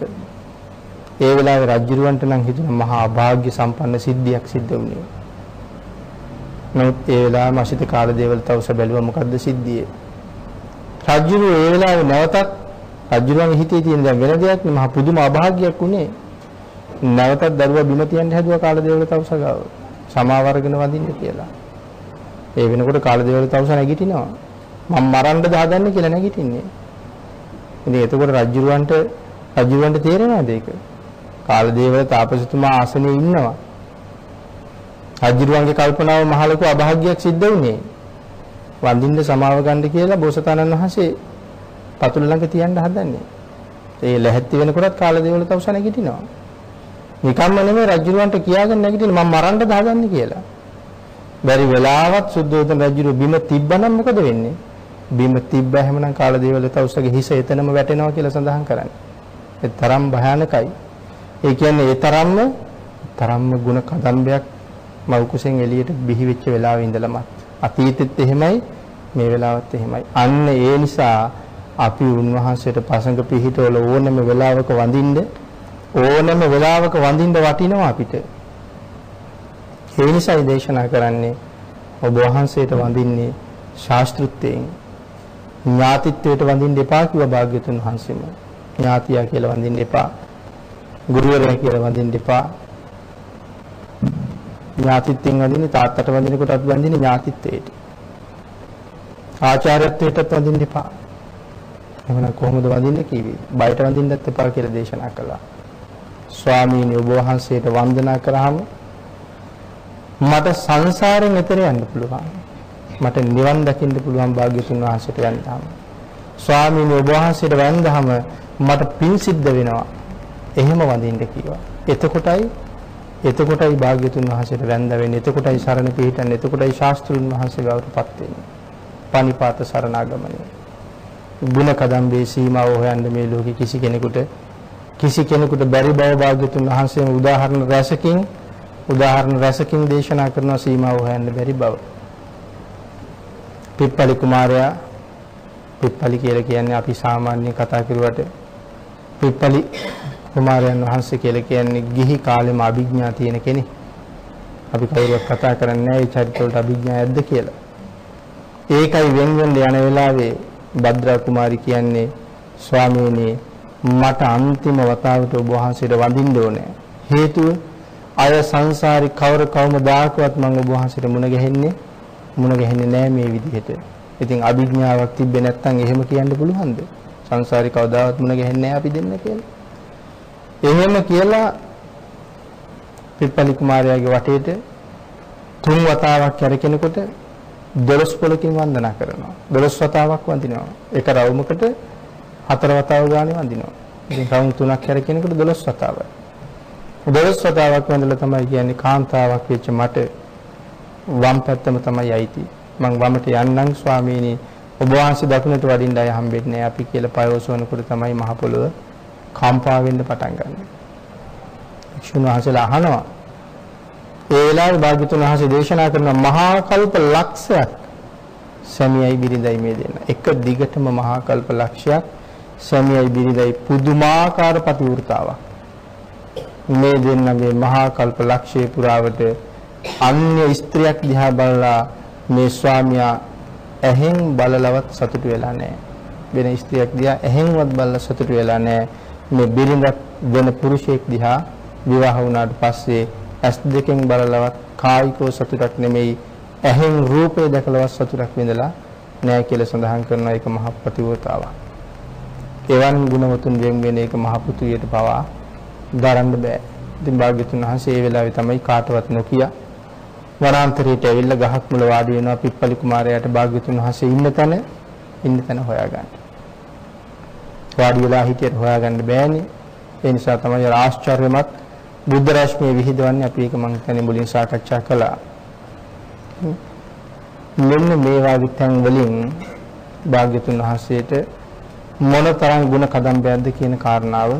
ඒ වෙලාවේ රජුරවන්ට නම් හිතුණ මහා අභාග්‍ය සම්පන්න සිද්ධියක් සිද්ධ වුණේ. නමුත් ඒ වෙලාවම අසිත කාලදේවල තවස බැලුවා මොකද්ද සිද්ධිය? රජුරු ඒ වෙලාවේ නැවතත් රජුරවන්ගේ හිතේ තියෙන දැන් වෙන දෙයක් නෙමෙයි මහා පුදුම අභාග්‍යයක් උනේ. නැවතත් දරුවා බිම තියන්න හැදුවා කාලදේවල තවස ගාව. සමාවර්ගන වඳින්න කියලා. ඒ වෙනකොට කාලදේවල තවස නැගිටිනවා. මම මරන්නද හදන්නේ කියලා නැගිටින්නේ. ඉතින් එතකොට රජුරවන්ට තේරෙනවද ඒක? කාලදේවල තාපසතුමා ආසනයේ ඉන්නවා. රජුරවන්ගේ කල්පනාව මහ ලොකු අභාග්‍යයක් සිද්ධ වුණේ. වඳින්න සමාව ගන්න කියලා බෝසතාණන් වහන්සේ පතුල ළඟ තියන්න හදන්නේ. ඒ ලැහැත්ති වෙනකොටත් කාලදේවල තවස නැගිටිනවා. නිකම්ම නෙමෙයි රජුරවන්ට කියාගෙන නැගිටින්නේ මම මරන්නද හදන්නේ කියලා. බැරි වෙලාවත් සුද්ධෝදන රජු බිම තිබ්බනම් මොකද වෙන්නේ? බිම තිබ්බ හැමනම් කාලදේවල තවුසගේ හිස එතනම වැටෙනවා කියලා සඳහන් කරන්නේ. ඒ තරම් භයානකයි. ඒ කියන්නේ ඒ තරම්ම ಗುಣ කදම්බයක් මව් කුසෙන් එළියට බිහි වෙච්ච වෙලාවෙ ඉඳලම අතීතෙත් එහෙමයි මේ වෙලාවත් එහෙමයි. අන්න ඒ නිසා අපි උන්වහන්සේට පසඟ පිහිටවල ඕනම වෙලාවක වඳින්න වටිනවා අපිට. ඒ නිසායි දේශනා කරන්නේ ඔබ වහන්සේට වඳින්නේ ශාස්ත්‍රුත්වයෙන්. ඥාතිත්වයට වඳින්න එපා කිව්වා භාග්‍යතුන් වහන්සේම. ඥාතියා කියලා වඳින්න එපා. ගුරුවරයා කියලා වඳින්න එපා. ඥාතිත්වයෙන් වඳින්නේ තාත්තට වඳිනකොටත් වඳින්නේ ඥාතිත්වයට. ආචාර්යත්වයටත් වඳින්න එපා. එහෙනම් කොහොමද වඳින්න කිව්වේ? බයට වඳින්නත් එපා කියලා දේශනා කළා. ස්වාමීනි ඔබ වහන්සේට වන්දනා කරාම මට සංසාරයෙන් එතර යන්න පුළුවන්. මට නිවන් දකින්න පුළුවන් භාග්‍යතුන් වහන්සේට වන්දනාම. ස්වාමීනි ඔබ වහන්සේට වන්දහම මට පින් සිද්ධ වෙනවා. එහෙම වඳින්න කිව්වා. එතකොටයි භාග්‍යතුන් වහන්සේට වැඳ වෙන්නේ. එතකොටයි සරණ පිහිටන්නේ. එතකොටයි ශාස්ත්‍රුන් වහන්සේ ගෞරවපත් වෙන්නේ. පණිපාත සරණාගමනය. ගුණ කදම්බේ සීමාව හොයන්න මේ ලෝකේ කිසි කෙනෙකුට බැරි බව භාග්‍යතුන් වහන්සේ උදාහරණ රැසකින් දේශනා කරන සීමාව හොයන්න බැරි බව. පිප්පලි කුමාරයා පිප්පලි කියලා කියන්නේ අපි සාමාන්‍ය කතා කරුවට පිප්පලි කුමාරයන් වහන්සේ කියලා කියන්නේ ගිහි කාලෙම අභිඥා තියෙන කෙනෙක්. අපි කවුරුත් කතා කරන්නේ නැහැ ඒ චරිත වලට අභිඥා ඇද්ද කියලා. ඒකයි වෙන යන වෙලාවේ භද්‍රා කුමාරි කියන්නේ ස්වාමීනි මට අන්තිම වතාවට ඔබ වහන්සේට වඳින්න ඕනේ. හේතුව අය සංසාරي කවමදාකවත් මම ඔබ වහන්සේට මුණ ගැහෙන්නේ නැහැ මේ විදිහට. ඉතින් අභිඥාවක් තිබ්බේ නැත්නම් එහෙම කියන්න පුළුවන්ද? සංසාරي කවදාවත් මුණ ගැහෙන්නේ නැහැ අපි දෙන්න කියලා. එහෙම කියලා පිප්පලි කුමාරයාගේ වටේට 3 වතාවක් කැරකෙනකොට 12 පොලකින් වන්දනා කරනවා. 12 වතාවක් වඳිනවා. එක රවුමකට 4 වතාව ගානේ වඳිනවා. ඉතින් රවුම් 3ක් කැරකෙනකොට 12 වතාවයි. 12 වතාවක් වඳලා තමයි කියන්නේ කාන්තාවක් වෙච්ච මට වම් පැත්තම තමයි අයිති. මං වමට යන්නම් ස්වාමීනි ඔබ වහන්සේ දකුණට වඩින්න අය හම්බෙන්නේ නැහැ අපි කියලා පයෝසවනකොට තමයි මහ පොළොව කම්පා වෙන්න පටන් ගන්න. වික්ෂුන් වහන්සේලා අහනවා. ඒ වෙලාවේ භාග්‍යතුන් වහන්සේ දේශනා කරන මහා කල්ප ලක්ෂයක් සමියයි බිරිඳයි මේ දෙන්න. එක දිගටම මහා කල්ප ලක්ෂයක් සමියයි බිරිඳයි පුදුමාකාර ප්‍රතිවෘතාවක්. මේ දෙන්නගේ මහා කල්ප ලක්ෂයේ පුරාවට අන්‍ය ස්ත්‍රියක් දිහා බලලා මේ ස්වාමියා ඇහෙන් බලලවත් සතුටු වෙලා නැහැ. වෙන ස්ත්‍රියක් දිහා ඇහෙන්වත් බලලා සතුටු වෙලා නැහැ. මේ බිරිඳක් වෙන පුරුෂයෙක් දිහා විවාහ වුණාට පස්සේ ඇස් දෙකෙන් බලලවත් කායිකව සතුටක් නෙමෙයි ඇහෙන් රූපේ දැකලවත් සතුටක් විඳලා නැහැ කියලා සඳහන් කරන එක මහ ප්‍රතිවෘතාවක්. එවන් ගුණවතුන් වෙන එක මහ පුතුයට පවා දරන්න බෑ. ඉතින් භාග්‍යතුන් වහන්සේ ඒ වෙලාවේ තමයි කාටවත් නොකිය වනාන්තරයට ඇවිල්ලා ගහක් මුල වාඩි වෙනවා පිප්පලි කුමාරයාට භාග්‍යතුන් වහන්සේ ඉන්න තැන හොයාගන්න. වාඩි වෙලා හිටියට හොයාගන්න බෑනේ. ඒ නිසා තමයි ආශ්චර්යමත් බුද්ධ රශ්මිය විහිදවන්නේ අපි ඒක මම කියන්නේ මුලින් සාකච්ඡා කළා. මෙන්න මේ වාගේ තැන් වලින් භාග්‍යතුන් වහන්සේට මොනතරම් ගුණ කදම්බයක්ද කියන කාරණාව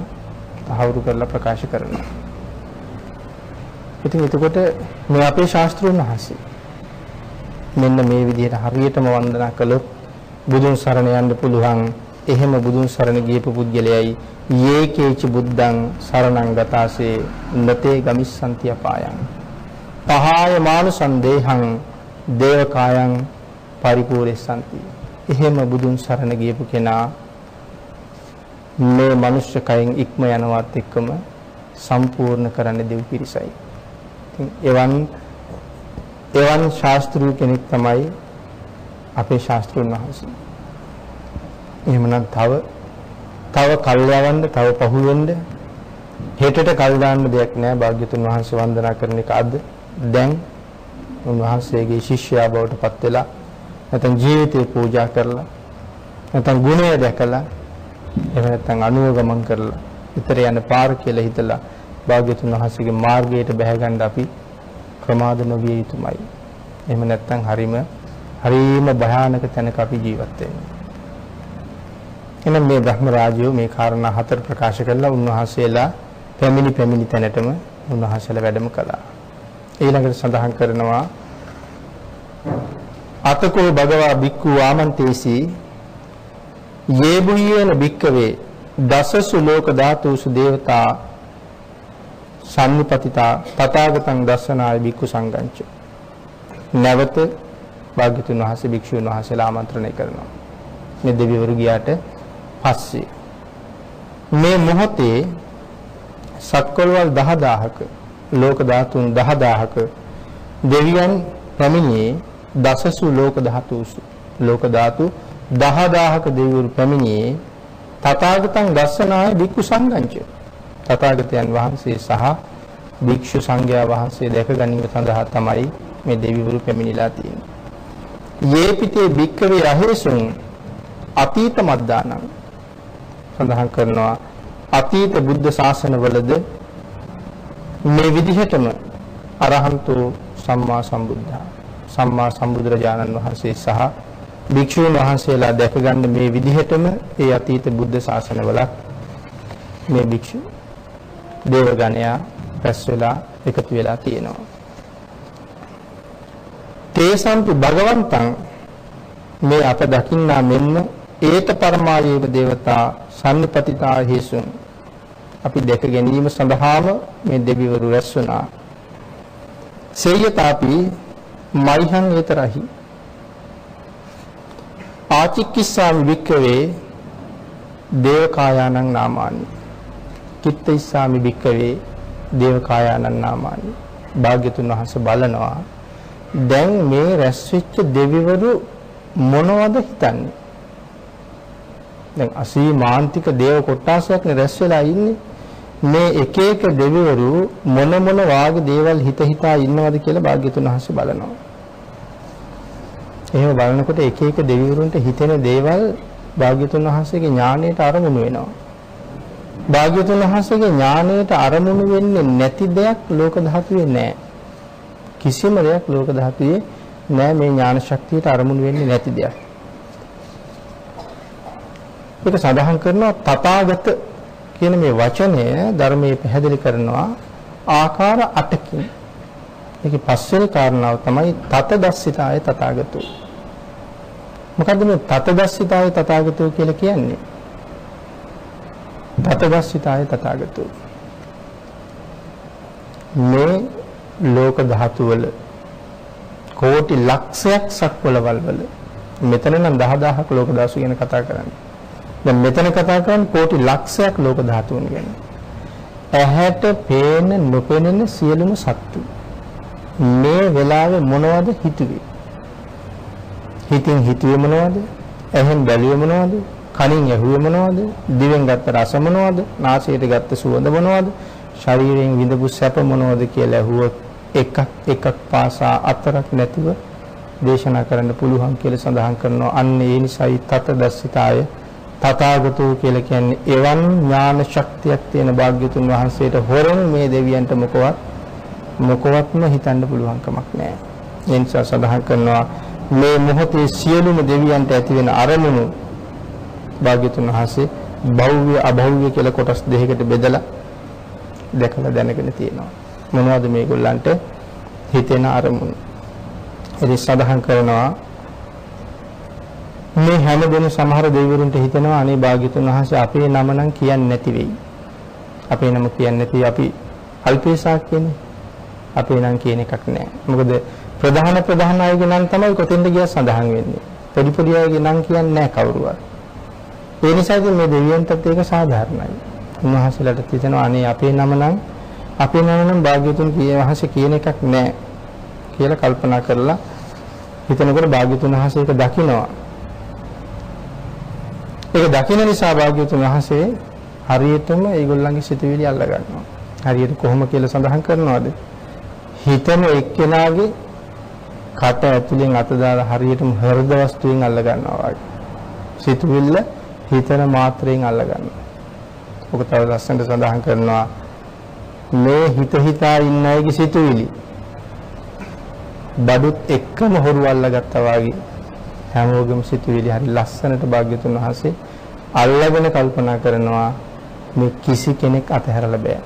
තහවුරු කරලා ප්‍රකාශ කරනවා. ඉතින් එතකොට මේ අපේ ශාස්ත්‍රඥ වහන්සේ මෙන්න මේ විදිහට හරියටම වන්දනා කළොත් බුදුන් සරණ යන්න පුළුවන්. එහෙම බුදුන් සරණ ගියපු පුද්ගලයයි යේකේච බුද්ධං සරණං ගතාසේ නතේ ගමිස්සන්ති අපායං පහාය මානුසන්දේහං දේවකායං පරිපූර්ණසන්ති. එහෙම බුදුන් සරණ ගියපු කෙනා මේ මනුෂ්‍ය කයෙන් ඉක්ම යනවත් එක්කම සම්පූර්ණ කරන්නේ දෙව් පිරිසයි. එවන් ශාස්ත්‍රීය කෙනෙක් තමයි අපේ ශාස්ත්‍රඥ වහන්සේ. එහෙමනම් තව කල් යවන්න, තව පහු වෙන්න හෙටට කල් දාන්න දෙයක් නෑ. භාග්‍යතුන් වහන්සේ වන්දනා කරන එක අද දැන් උන්වහන්සේගේ ශිෂ්‍යයා බවට පත් වෙලා නැත්නම් ජීවිතේ පූජා කරලා නැත්නම් ගුණය දැකලා එහෙම නැත්නම් අනුගමන කරලා විතර යන පාර කියලා හිතලා භාග්‍යතුන් වහන්සේගේ මාර්ගයට බැහැ ගන්න අපි ප්‍රමාද නොවිය යුතුමයි. එහෙම නැත්නම් හරීම භයානක තැනක අපි ජීවත් වෙනවා. එහෙනම් මේ බ්‍රහ්ම රාජ්‍යෝ මේ කාරණා 4 ප්‍රකාශ කළා. උන්වහන්සේලා පැමිණි තැනටම උන්වහන්සේලා වැඩම කළා. ඊළඟට සඳහන් කරනවා අතකෝ භගවා බික්ඛු ආමන්තේසි යේබුයේන බික්කවේ දසසු ලෝක ධාතුසු දේවතා සම්නිපතිතා තථාගතං දස්සනාය බික්ඛු සංඝංච. නැවත භාග්‍යතුන් වහන්සේ භික්ෂුන් වහන්සේලා ආමන්ත්‍රණය කරනවා. මේ දෙවිවරු ගියාට පස්සේ මේ මොහොතේ සක්වලවල් 10000ක ලෝක ධාතුන් 10000ක දෙවියන් පැමිණියේ දසසු ලෝක ධාතුසු ලෝක ධාතු 10000ක දෙවිවරු පැමිණියේ තථාගතං දස්සනාය බික්ඛු සංඝංච. තථාගතයන් වහන්සේ සහ භික්ෂු සංඝයා වහන්සේ දැක ගැනීම සඳහා තමයි මේ දෙවිවරු පැමිණිලා තියෙන්නේ. යේපිතේ භික්ඛවේ අහේසුං අතීත මද්දානං සඳහන් කරනවා අතීත බුද්ධ ශාසනවලද මේ විදිහටම අරහන්තෝ සම්මා සම්බුද්ධා සම්මා සම්බුදුරජාණන් වහන්සේ සහ භික්ෂුන් වහන්සේලා දැකගන්න මේ විදිහටම ඒ අතීත බුද්ධ ශාසනවල මේ භික්ෂු දේවගණයා රැස් වෙලා එකතු වෙලා තියෙනවා. තේසම්පි භගවන්තං මේ අප දකින්නා මෙන්න ඒත පරමායේව දේවතා සම්නිපතිතා හේසුන් අපි දැක ගැනීම සඳහාම මේ දෙවිවරු රැස් වුණා. සේයතාපි මයිහං ඒතරහි ආචික්කිස්සාමි වික්කවේ දේවකායානං නාමානි කිත්තයිස්සාමි වික්කවේ දේවකායානං නාමානි භාග්‍යතුන් වහන්සේ බලනවා දැන් මේ රැස් වෙච්ච දෙවිවරු මොනවද හිතන්නේ? දැන් අසීමාන්තික දේව කොට්ටාසයක් රැස් වෙලා ඉන්නේ. මේ එක එක දෙවිවරු මොන වාගේ දේවල් හිතා ඉන්නවද කියලා භාග්‍යතුන් වහන්සේ බලනවා. එහෙම බලනකොට එක එක දෙවිවරුන්ට හිතෙන දේවල් භාග්‍යතුන් වහන්සේගේ ඥාණයට අරමුණු වෙනවා. භාග්‍යතුන් වහන්සේගේ ඥාණයට අරමුණු වෙන්නේ නැති දෙයක් ලෝක ධාතුවේ නැහැ. කිසිම දෙයක් ලෝක ධාතුවේ නෑ මේ ඥාන ශක්තියට අරමුණු වෙන්නේ නැති දෙයක්. ඒක සඳහන් කරනවා තථාගත කියන මේ වචනය ධර්මයේ පැහැදිලි කරනවා ආකාර 8කින්. ඒකේ පස්වෙනි කාරණාව තමයි තතදස්සිතාය තථාගතෝ. මොකද්ද මේ තතදස්සිතාය තථාගතෝ කියලා කියන්නේ? තතදස්සිතාය තථාගතෝ මේ ලෝක ධාතු වල කෝටි ලක්ෂයක් සක්වලවල් වල මෙතන නම් 10000ක් ලෝක ධාතු ගැන කතා කරන්නේ. දැන් මෙතන කතා කරන්නේ කෝටි ලක්ෂයක් ලෝක ධාතුන් ගැන. ඇහැට පේන නොපෙනෙන සියලුම සත්තු මේ වෙලාවේ මොනවද හිතුවේ? හිතින් හිතුවේ මොනවද? ඇහෙන් බැලුවේ මොනවද? කනින් ඇහුවේ මොනවද? දිවෙන් ගත්ත රස මොනවද? නාසයට ගත්ත සුවඳ මොනවද? ශරීරයෙන් විඳපු සැප මොනවද කියලා ඇහුවොත් එකක් පාසා අතරක් නැතිව දේශනා කරන්න පුළුවන් කියලා සඳහන් කරනවා. අන්න ඒ නිසායි තතදස්සිතාය තථාගතෝ කියලා කියන්නේ එවන් ඥාන ශක්තියක් තියෙන භාග්‍යතුන් වහන්සේට හොරෙන් මේ දෙවියන්ට මොකවත්ම හිතන්න පුළුවන් කමක් නැහැ. ඒ නිසා සඳහන් කරනවා මේ මොහොතේ සියලුම දෙවියන්ට ඇති වෙන අරමුණු භාග්‍යතුන් වහන්සේ භෞව්‍ය අභෞව්‍ය කියලා කොටස් දෙකකට බෙදලා දැකලා දැනගෙන තියෙනවා. මොනවද මේගොල්ලන්ට හිතෙන අරමුණු? ඒ සඳහන් කරනවා මේ හැම දෙන සමහර දෙවිවරුන්ට හිතෙනවා අනේ භාග්‍යතුන් වහන්සේ අපේ නම නම් කියන්නේ නැති වෙයි. අපේ නම කියන්නේ නැති අපි අල්පේසාක් කියන්නේ. අපේ නම් කියන එකක් නැහැ. මොකද ප්‍රධාන අයගේ නම් තමයි කොතෙන්ද ගියා සඳහන් වෙන්නේ. පොඩි අයගේ නම් කියන්නේ නැහැ කවුරුවත්. ඒ නිසා මේ දෙවියන්ටත් ඒක සාධාරණයි. උන්වහන්සේලාට හිතෙනවා අනේ අපේ නම නම් භාග්‍යතුන් වහන්සේ කියන එකක් නැහැ කියලා කල්පනා කරලා හිතනකොට භාග්‍යතුන් වහන්සේ ඒක දකිනවා. ඒක දකින නිසා භාග්‍යතුන් වහන්සේ හරියටම ඒගොල්ලන්ගේ සිතුවිලි අල්ල ගන්නවා. හරියට කොහොම කියලා සඳහන් කරනවද? හිතන එක්කෙනාගේ කට ඇතුලෙන් අත දාලා හරියටම හෘද වස්තුවෙන් අල්ල ගන්නවා වගේ. සිතුවිල්ල හිතන මාත්‍රයෙන් අල්ල ගන්නවා. ඔක තව ලස්සනට සඳහන් කරනවා මේ හිතා ඉන්න අයගේ සිතුවිලි බඩුත් එක්කම හොරු අල්ලගත්තා වගේ හැමෝගෙම සිතුවිලි හරි ලස්සනට භාග්‍යතුන් වහන්සේ අල්ලගෙන කල්පනා කරනවා මේ කිසි කෙනෙක් අතහැරලා බෑ.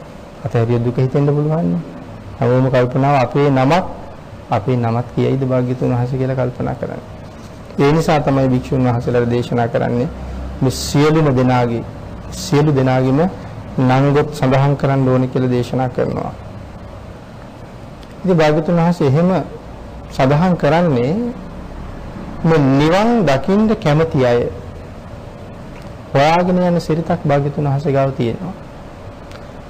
අතහැරිය දුක හිතෙන්න පුළුවන් නේ. හැමෝම කල්පනාව අපේ නමත් කියයිද භාග්‍යතුන් වහන්සේ කියලා කල්පනා කරන්නේ. ඒ නිසා තමයි භික්ෂුන් වහන්සේලාට දේශනා කරන්නේ මේ සියලු දෙනාගේම නංගොත් සඳහන් කරන්න ඕනේ කියලා දේශනා කරනවා. ඉතින් භාග්‍යතුන් වහන්සේ එහෙම සඳහන් කරන්නේ මේ නිවන් දකින්න කැමති අය හොයාගෙන යන සිරිතක් භාග්‍යතුන් වහන්සේ ගාව තියෙනවා.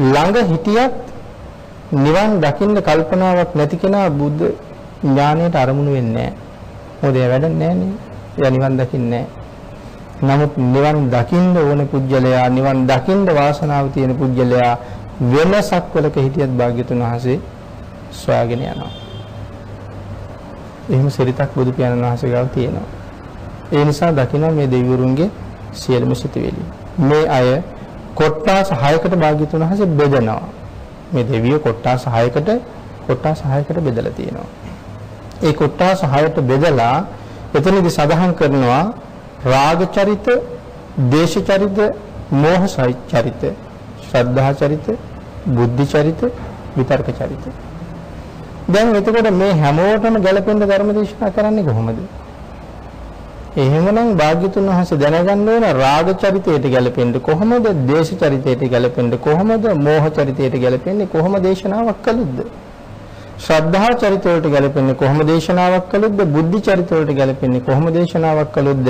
ළඟ හිටියත් නිවන් දකින්න කල්පනාවක් නැති කෙනා බුද්ධ ඥානයට අරමුණු වෙන්නේ නැහැ. මොකද ඒ වැඩක් නැහැ නේ. එයා නිවන් දකින්නේ නැහැ. නමුත් නිවන් දකින්න ඕන පුජ්‍යලයා නිවන් දකින්න වාසනාව තියෙන පුජ්‍යලයා වෙනසක් වලක හිටියත් භාග්‍යතුන් වහන්සේ සොයාගෙන යනවා. එහෙම සිරිතක් බුදු පියාණන් වහන්සේ ගාව තියෙනවා. ඒ නිසා දකින්න මේ දෙවිවරුන්ගේ සියලුම සිතුවිලි. මේ අය කොට්ටාස 6කට භාග්‍යතුන් වහන්සේ බෙදනවා. මේ දෙවියෝ කොට්ටාස 6කට බෙදලා තියෙනවා. ඒ කොට්ටාස 6ට බෙදලා එතනදී සඳහන් කරනවා රාග චරිත, දේශ චරිත, මෝහ චරිත, ශ්‍රද්ධා චරිත, බුද්ධි චරිත, විතර්ක චරිත. දැන් එතකොට මේ හැමෝටම ගැලපෙන්න ධර්ම දේශනා කරන්නේ කොහොමද? එහෙමනම් භාග්‍යතුන් වහන්සේ දැනගන්න ඕන රාග චරිතයට ගැලපෙන්න කොහොමද? දේශ චරිතයට ගැලපෙන්න කොහොමද? මෝහ චරිතයට ගැලපෙන්නේ කොහොම දේශනාවක් කළොත්ද? ශ්‍රද්ධා චරිත වලට ගැලපෙන්නේ කොහොම දේශනාවක් කළොත්ද? බුද්ධි චරිත වලට ගැලපෙන්නේ කොහොම දේශනාවක් කළොත්ද?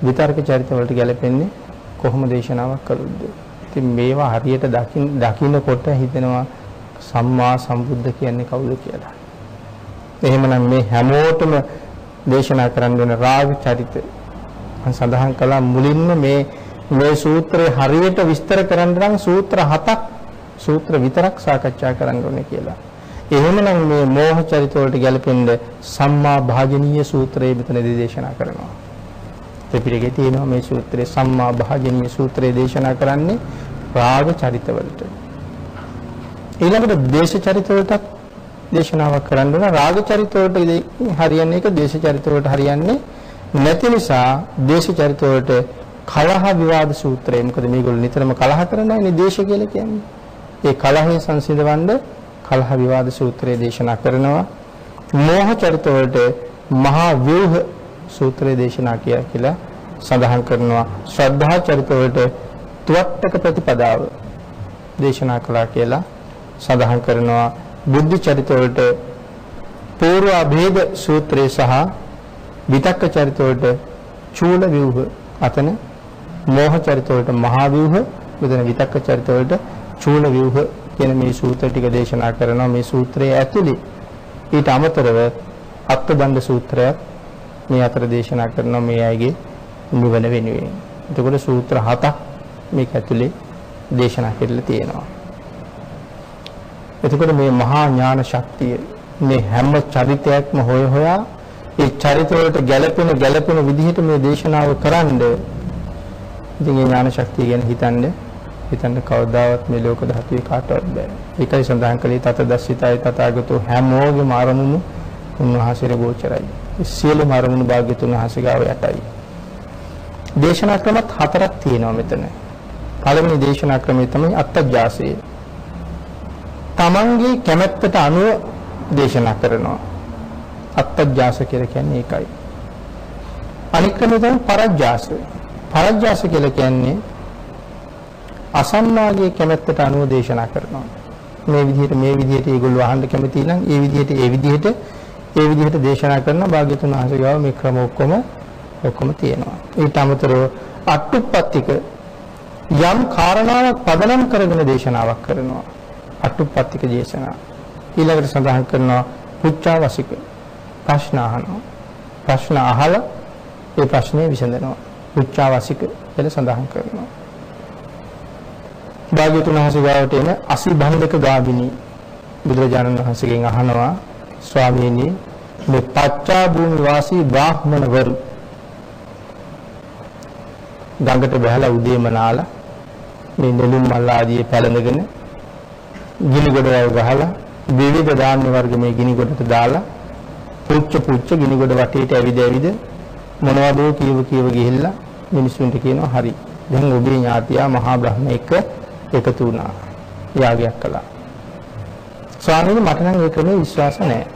විතර්ක චරිත වලට ගැලපෙන්නේ කොහොම දේශනාවක් කළොත්ද? ඉතින් මේවා හරියට දකින්නකොට හිතෙනවා සම්මා සම්බුද්ධ කියන්නේ කවුද කියලා. එහෙමනම් මේ හැමෝටම දේශනා කරන්න වෙන රාග චරිත මම සඳහන් කළා මුලින්ම මේ සූත්‍රය හරියට විස්තර කරන්න නම් සූත්‍ර විතරක් සාකච්ඡා කරන්න ඕනේ කියලා. එහෙමනම් මේ මෝහ චරිත වලට ගැලපෙන්න සම්මා භාජනීය සූත්‍රය මෙතනදී දේශනා කරනවා. ත්‍රිපිටකයේ තියෙනවා මේ සූත්‍රයේ සම්මා භාජනීය සූත්‍රය දේශනා කරන්නේ රාග චරිත වලට. ඊළඟට දේශ චරිත වලට දේශනාවක් කරන්න ඕන. රාග චරිත වලට හරියන්නේ එක, දේශ චරිත වලට හරියන්නේ නැති නිසා දේශ චරිත වලට කලහ විවාද සූත්‍රය. මොකද මේගොල්ලෝ නිතරම කලහ කරනවානේ දේශ කියලා කියන්නේ. ඒ කලහය සංසිඳවන්න කලහ විවාද සූත්‍රය දේශනා කරනවා. මෝහ චරිත වලට මහා ව්‍යුහ සූත්‍රය දේශනා කියලා සඳහන් කරනවා. ශ්‍රද්ධා චරිත වලට තුවට්ටක ප්‍රතිපදාව දේශනා කළා කියලා සඳහන් කරනවා. බුද්ධ චරිත වලට පූර්ව අභේද සූත්‍රය සහ විතක්ක චරිත වලට චූල ව්‍යුහ, අතන මෝහ චරිත වලට මහා ව්‍යුහ, මෙතන විතක්ක චරිත වලට චූල ව්‍යුහ කියන මේ සූත්‍ර ටික දේශනා කරනවා. මේ සූත්‍රයේ ඇතුළේ ඊට අමතරව අත්බන්ධ සූත්‍රයක් මේ අතර දේශනා කරනවා මේ අයගේ නිවන වෙනුවෙන්. එතකොට සූත්‍ර 7ක් මේක ඇතුළේ දේශනා කරලා තියෙනවා. එතකොට මේ මහා ඥාන ශක්තිය මේ හැම චරිතයක්ම හොයා ඒ චරිත වලට ගැළපෙන විදිහට මේ දේශනාව කරන්න. ඉතින් මේ ඥාන ශක්තිය ගැන හිතන්න කවදාවත් මේ ලෝක ධාතුවේ කාටවත් බෑ. ඒකයි සඳහන් කළේ තතදස්සිතයි තථාගතෝ හැමෝගෙම අරමුණු උන්වහන්සේට ගෝචරයි. සියලු අරමුණු භාග්‍යතුන් වහන්සේ ගාව යටයි. දේශනා ක්‍රමත් 4ක් තියෙනවා මෙතන. පළවෙනි දේශනා ක්‍රමය තමයි අත්තජ්ජාසය. තමන්ගේ කැමැත්තට අනුව දේශනා කරනවා. අත්තජ්ජාස කියලා කියන්නේ ඒකයි. අනික් ක්‍රමය තමයි පරජ්ජාස. පරජ්ජාස කියලා කියන්නේ අසන්නාගේ කැමැත්තට අනුව දේශනා කරනවා. මේ විදිහට ඒගොල්ලෝ අහන්න කැමති නම් ඒ විදිහට දේශනා කරන භාග්‍යතුන් වහන්සේ ගාව මේ ක්‍රම ඔක්කොම තියෙනවා. ඊට අමතරව අට්ටුප්පත්තික යම් කාරණාවක් පදනම් කරගෙන දේශනාවක් කරනවා. අට්ටුප්පත්තික දේශනා. ඊළඟට සඳහන් කරනවා පුච්චාවසික ප්‍රශ්න අහනවා. ප්‍රශ්න අහලා ඒ ප්‍රශ්නේ විසඳනවා. පුච්චාවසික කියලා සඳහන් කරනවා. භාග්‍යතුන් වහන්සේ ගාවට එන අසිභංගක ගාමිනී බුදුරජාණන් වහන්සේගෙන් අහනවා ස්වාමීනි මේ පච්චා භූමි වාසී බ්‍රාහ්මණවරු ගඟට බහලා උදේම නාලා මේ නෙළුම් මල් ආදී පැලඳගෙන ගිනි ගොඩවල් ගහලා විවිධ ධාන්‍ය වර්ග මේ ගිනි ගොඩට දාලා පුච්ච ගිනි ගොඩ වටේට ඇවිද මොනවදෝ කියව ගිහිල්ලා මිනිසුන්ට කියනවා හරි දැන් ඔබේ ඥාතියා මහා බ්‍රහ්ම එක්ක එකතු වුණා යාගයක් කළා. ස්වාමීනි මට නම් ඒක නේ විශ්වාස නැහැ.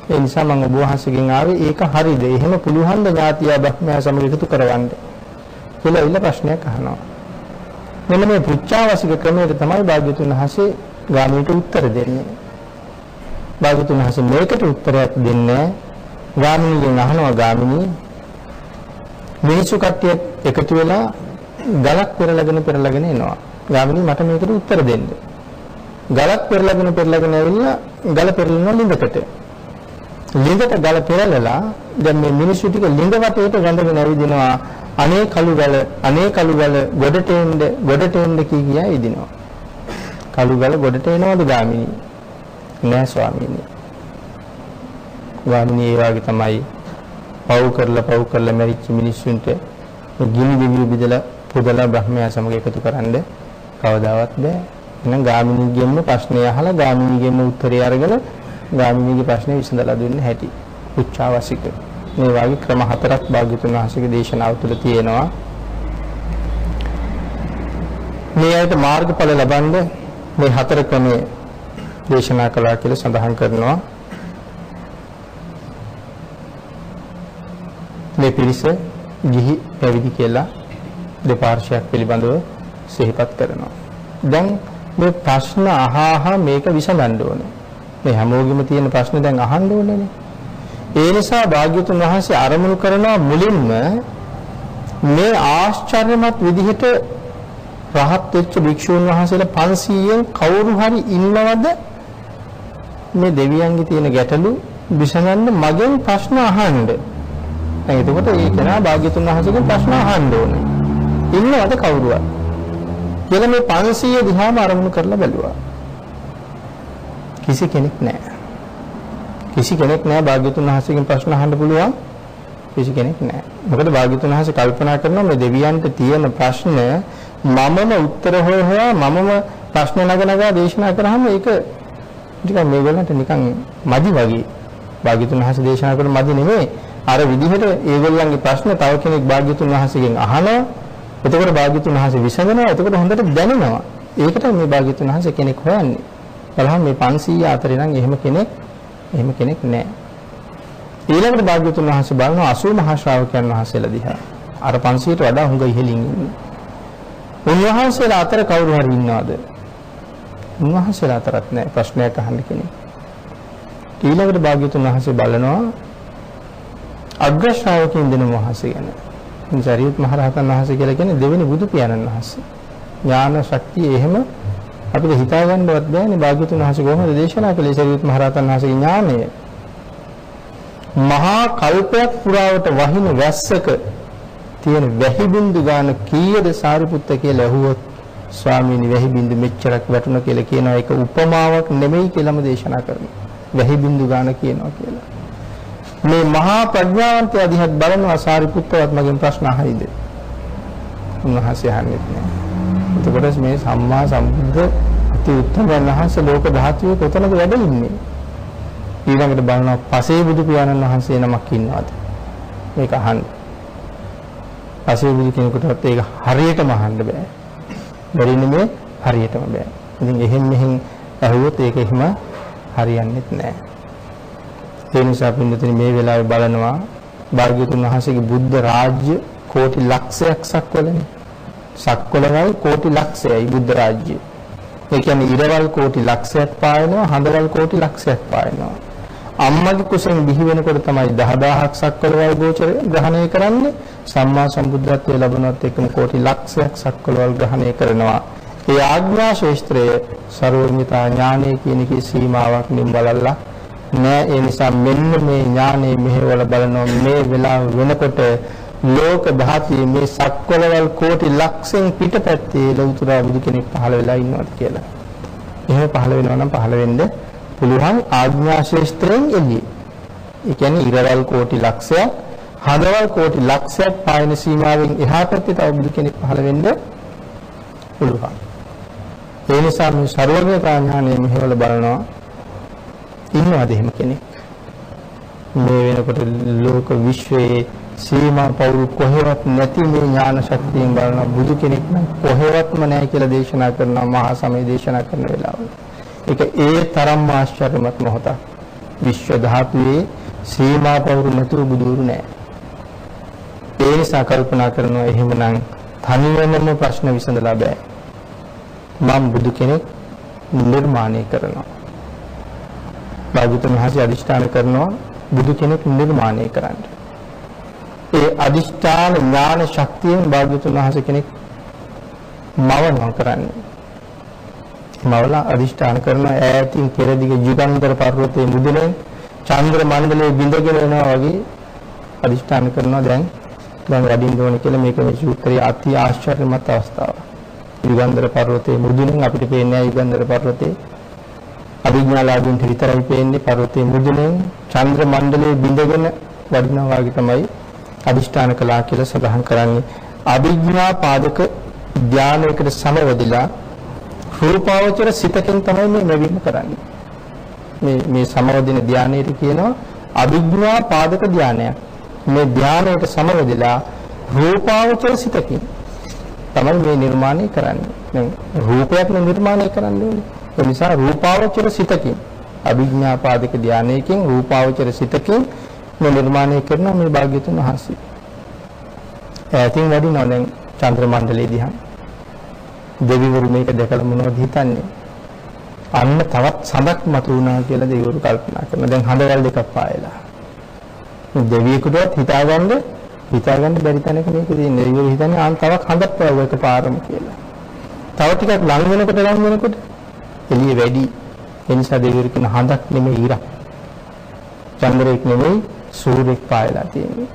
ඒ නිසා මම ඔබ වහන්සේගෙන් ආවේ ඒක හරිද? එහෙම පුළුවන් ද ඥාතියා බ්‍රහ්මයා සමග එකතු කරවන්න? කියලා ඉල්ල ප්‍රශ්නයක් අහනවා. මෙන්න මේ පුච්චාවසික ක්‍රමයට තමයි භාග්‍යතුන් වහන්සේ ගාමිණීට උත්තර දෙන්නේ. භාග්‍යතුන් වහන්සේ මේකට උත්තරයක් දෙන්නේ ගාමිණීගෙන් අහනවා ගාමිණී මිනිසු කට්ටිය එකතු වෙලා ගලක් පෙරලගෙන එනවා. ගාමිණී මට මේකට උත්තර දෙන්න. ගලක් පෙරලගෙන ඇවිල්ලා ගල පෙරලනවා ලිඳකට. ලිඳට ගල පෙරලලා දැන් මේ මිනිස්සු ටික ලිඳ වටේට ගඳගෙන ඇවිදිනවා. අනේ කළු ගල ගොඩට එන්න කියා ඉදිනවා. කළු ගල ගොඩට එනවද ගාමිණී? නෑ ස්වාමීනි. ගාමිණී ඒ වගේ තමයි පව් කරලා මැරිච්ච මිනිස්සුන්ට ගිනි දෙවියෝ බෙදලා පුදලා බ්‍රහ්මයා සමග එකතු කරන්න කවදාවත් බෑ. එහෙනම් ගාමිණීගෙන්ම ප්‍රශ්නේ අහලා ගාමිණීගෙන්ම උත්තරය අරගෙන ගාමිණීගේ ප්‍රශ්නේ විසඳලා දුන්න හැටි. උච්චාවසික. මේ වගේ ක්‍රම හතරක් භාග්‍යතුන් වහන්සේගේ දේශනාව තුළ තියෙනවා. මේ ඇයිට මාර්ගඵල ලබන්න මේ හතර ක්‍රමයේ දේශනා කළා කියලා සඳහන් කරනවා. මේ පිරිස ගිහි පැවිදි කියලා දෙපාර්ශ්වයක් පිළිබඳව සිහිපත් කරනවා. දැන් මේ ප්‍රශ්න අහහා මේක විසඳන්න ඕනේ. මේ හැමෝගෙම තියෙන ප්‍රශ්න දැන් අහන්න ඕනේනේ. ඒ නිසා භාග්‍යතුන් වහන්සේ ආරමුණු කරනවා මුලින්ම මේ ආශ්චර්යමත් විදිහට රහත් වෙච්ච භික්ෂුන් වහන්සේලා 500න් කවුරු හරි ඉන්නවද මේ දෙවියන්ගේ තියෙන ගැටලු විසඳන්න මගෙන් ප්‍රශ්න අහන්න. දැන් එතකොට ඒ කෙනා භාග්‍යතුන් වහන්සේගෙන් ප්‍රශ්න අහන්න ඕනේ. ඉන්නවද කවුරුවත්? කියලා මේ 500 දිහාම ආරමුණු කරලා බැලුවා. කිසි කෙනෙක් නැහැ. කිසි කෙනෙක් නැහැ භාග්‍යතුන් වහන්සේගෙන් ප්‍රශ්න අහන්න පුළුවන්. කිසි කෙනෙක් නැහැ. මොකද භාග්‍යතුන් වහන්සේ කල්පනා කරනවා මේ දෙවියන්ට තියෙන ප්‍රශ්න මමම උත්තර හොයා මමම ප්‍රශ්න නගනගා දේශනා කරාම ඒක ටිකක් මේගොල්ලන්ට නිකන් මදි වගේ. භාග්‍යතුන් වහන්සේ දේශනා කරන මදි නෙමෙයි. අර විදිහට ඒගොල්ලන්ගේ ප්‍රශ්න තව කෙනෙක් භාග්‍යතුන් වහන්සේගෙන් අහනවා. එතකොට භාග්‍යතුන් වහන්සේ විසඳනවා. එතකොට හොඳට දැනෙනවා. ඒකට මේ භාග්‍යතුන් වහන්සේ කෙනෙක් හොයන්නේ. බලහන් මේ 500 අතරේ නම් එහෙම කෙනෙක් නැහැ. ඊළඟට භාග්‍යතුන් වහන්සේ බලනවා 80 මහා ශ්‍රාවකයන් වහන්සේලා දිහා. අර 500ට වඩා හුඟ ඉහළින් ඉන්නේ. උන්වහන්සේලා අතර කවුරු හරි ඉන්නවද? උන්වහන්සේලා අතරත් නැහැ ප්‍රශ්නයක් අහන්න කෙනෙක්. ඊළඟට භාග්‍යතුන් වහන්සේ බලනවා අග්‍ර ශ්‍රාවකයන් දෙන වහන්සේ ගැන. සරියුත් මහ රහතන් වහන්සේ කියලා කියන්නේ දෙවෙනි බුදු පියාණන් වහන්සේ. ඥාන ශක්තිය එහෙම අපිට හිතා ගන්නවත් බෑනේ භාග්‍යතුන් වහන්සේ කොහොමද දේශනා කළේ සරියුත් මහ රහතන් වහන්සේගේ ඥානය. මහා කල්පයක් පුරාවට වහින වැස්සක තියෙන වැහි බින්දු ගන්න කීයද සාරිපුත්ත කියලා ඇහුවොත් ස්වාමීනි වැහි බින්දු මෙච්චරක් වැටුණා කියලා කියනවා. ඒක උපමාවක් නෙමෙයි කියලාම දේශනා කරනවා. වැහි බින්දු ගන්න කියනවා කියලා. මේ මහා ප්‍රඥාවන්තය දිහත් බලනවා සාරිපුත්තවත් මගෙන් ප්‍රශ්න අහයිද? උන්වහන්සේ අහන්නේ නැහැ. එතකොට මේ සම්මා සම්බුද්ධ අති උත්තම වහන්සේ ලෝක ධාතුවේ කොතනද වැඩ ඉන්නේ? ඊළඟට බලනවා පසේ බුදු පියාණන් වහන්සේ නමක් ඉන්නවද? මේක අහන්න. පසේ බුදු කෙනෙකුටවත් ඒක හරියටම අහන්න බෑ. බැරි නෙමෙයි හරියටම බෑ. ඉතින් එහෙන් මෙහෙන් ඇහුවොත් ඒක එහෙම හරියන්නේ නැහැ. ඒ නිසා පින්නතුනි මේ වෙලාවේ බලනවා භාග්‍යවතුන් වහන්සේගේ බුද්ධ රාජ්‍ය කෝටි ලක්ෂයක් සක්වලනේ. සක්වලවල් කෝටි ලක්ෂයයි බුද්ධ රාජ්‍යය. ඒ කියන්නේ ඉරවල් කෝටි ලක්ෂයක් පායනවා, හඳවල් කෝටි ලක්ෂයක් පායනවා. අම්මගේ කුසෙන් බිහි වෙනකොට තමයි 10000ක් සක්වලවල් ගෝචර ග්‍රහණය කරන්නේ. සම්මා සම්බුද්ධත්වයේ ලැබුණත් එක්කම කෝටි ලක්ෂයක් සක්වලවල් ග්‍රහණය කරනවා. ඒ ආඥා ශේෂ්ත්‍රයේ සර්වඥතා ඥානය කියන එකේ සීමාවක් නිම්බලල්ලා නෑ. ඒ නිසා මෙන්න මේ ඥානෙ මෙහෙවල බලනවා මේ වෙලාව වෙනකොට ලෝක ධාතුවේ මේ සක්වලවල් කෝටි ලක්ෂෙන් පිටපැත්තේ ලෞතර බුදු කෙනෙක් පහළ වෙලා ඉන්නවද කියලා. එහෙම පහළ වෙනවා නම් පහළ වෙන්න පුළුවන් ආඥා ශේෂ්ත්‍රයෙන් එළියේ. ඒ කියන්නේ ඉරවල් කෝටි ලක්ෂයක්, හදවල් කෝටි ලක්ෂයක් පායන සීමාවෙන් එහා පැත්තේ තව බුදු කෙනෙක් පහළ වෙන්න පුළුවන්. ඒ නිසා මේ සර්වඥතා ඥානය මෙහෙවල බලනවා ඉන්නවද එහෙම කෙනෙක්? මේ වෙනකොට ලෝක විශ්වයේ සීමා පවුරු කොහෙවත් නැති මේ ඥාන ශක්තියෙන් බලන බුදු කෙනෙක් නම් කොහෙවත්ම නැහැ කියලා දේශනා කරනවා මහා සමය දේශනා කරන වෙලාවල. ඒක ඒ තරම්ම ආශ්චර්යමත් මොහොතක්. විශ්ව ධාතුවේ සීමා පවුරු නැතුව බුදුරු නැහැ. ඒ නිසා කල්පනා කරනවා එහෙමනම් තනියමම ප්‍රශ්න විසඳලා බෑ. මම බුදු කෙනෙක් නිර්මාණය කරනවා. භාග්‍යවතුන් වහන්සේ අදිෂ්ඨාන කරනවා බුදු කෙනෙක් නිර්මාණය කරන්න. ඒ අදිෂ්ඨාන ඥාන ශක්තියෙන් භාග්‍යවතුන් වහන්සේ කෙනෙක් මවනවා කරන්නේ. මවලා අදිෂ්ඨාන කරන ඈතින් පෙරදිග යුගන්ධර පර්වතයේ මුදුනේ චන්ද්‍ර මණ්ඩලයේ බිඳගෙන යනවා වගේ අදිෂ්ඨාන කරනවා දැන් වඩින්න ඕනේ කියලා. මේක මේ සූත්‍රයේ අති ආශ්චර්යමත් අවස්ථාවක්. යුගන්ධර පර්වතයේ මුදුනේ අපිට පේන්නේ යුගන්ධර පර්වතයේ අභිඥාලාභින්ට විතරයි පේන්නේ. පර්වතයේ මුදුනේ චන්ද්‍ර මණ්ඩලයේ බිඳගෙන වඩිනවා වගේ තමයි අදිෂ්ඨාන කළා කියලා සඳහන් කරන්නේ. අභිඥා පාදක ධානයකට සමවදිලා රූපාවචර සිතකින් තමයි මේ මෙවීම කරන්නේ. මේ සමවදින ධානයට කියනවා අභිඥා පාදක ධානයක්. මේ ධානයට සමවදිලා රූපාවචර සිතකින් තමයි මේ නිර්මාණය කරන්නේ. දැන් රූපයක් නිර්මාණය කරන්නේ. ඒ නිසා රූපාවචර සිතකින් අභිඥා පාදක ධානයකින් රූපාවචර සිතකින් මේ නිර්මාණය කරන මේ භාග්‍යතුන් වහන්සේ. ඈතින් වඩිනවා දැන් චන්ද්‍ර මණ්ඩලයේ දිහා. දෙවිවරු මේක දැකලා මොනවද හිතන්නේ? අන්න තවත් සඳක් මතු වුණා කියලා දෙවිවරු කල්පනා කරනවා. දැන් හඳවල් දෙකක් පායලා. දෙවියෙකුටවත් හිතාගන්න බැරි තැනක මේක තියෙන්නේ. දෙවිවරු හිතන්නේ ආන් තවක් හඳක් පාවුව එකපාරම කියලා. තව ටිකක් ලඟ වෙනකොට එළිය වැඩි. ඒ නිසා දෙවිවරු කියන හඳක් නෙමෙයි ඉරක්. චන්ද්‍රයෙක් නෙමෙයි සූර්යෙක් පායලා තියෙන්නේ.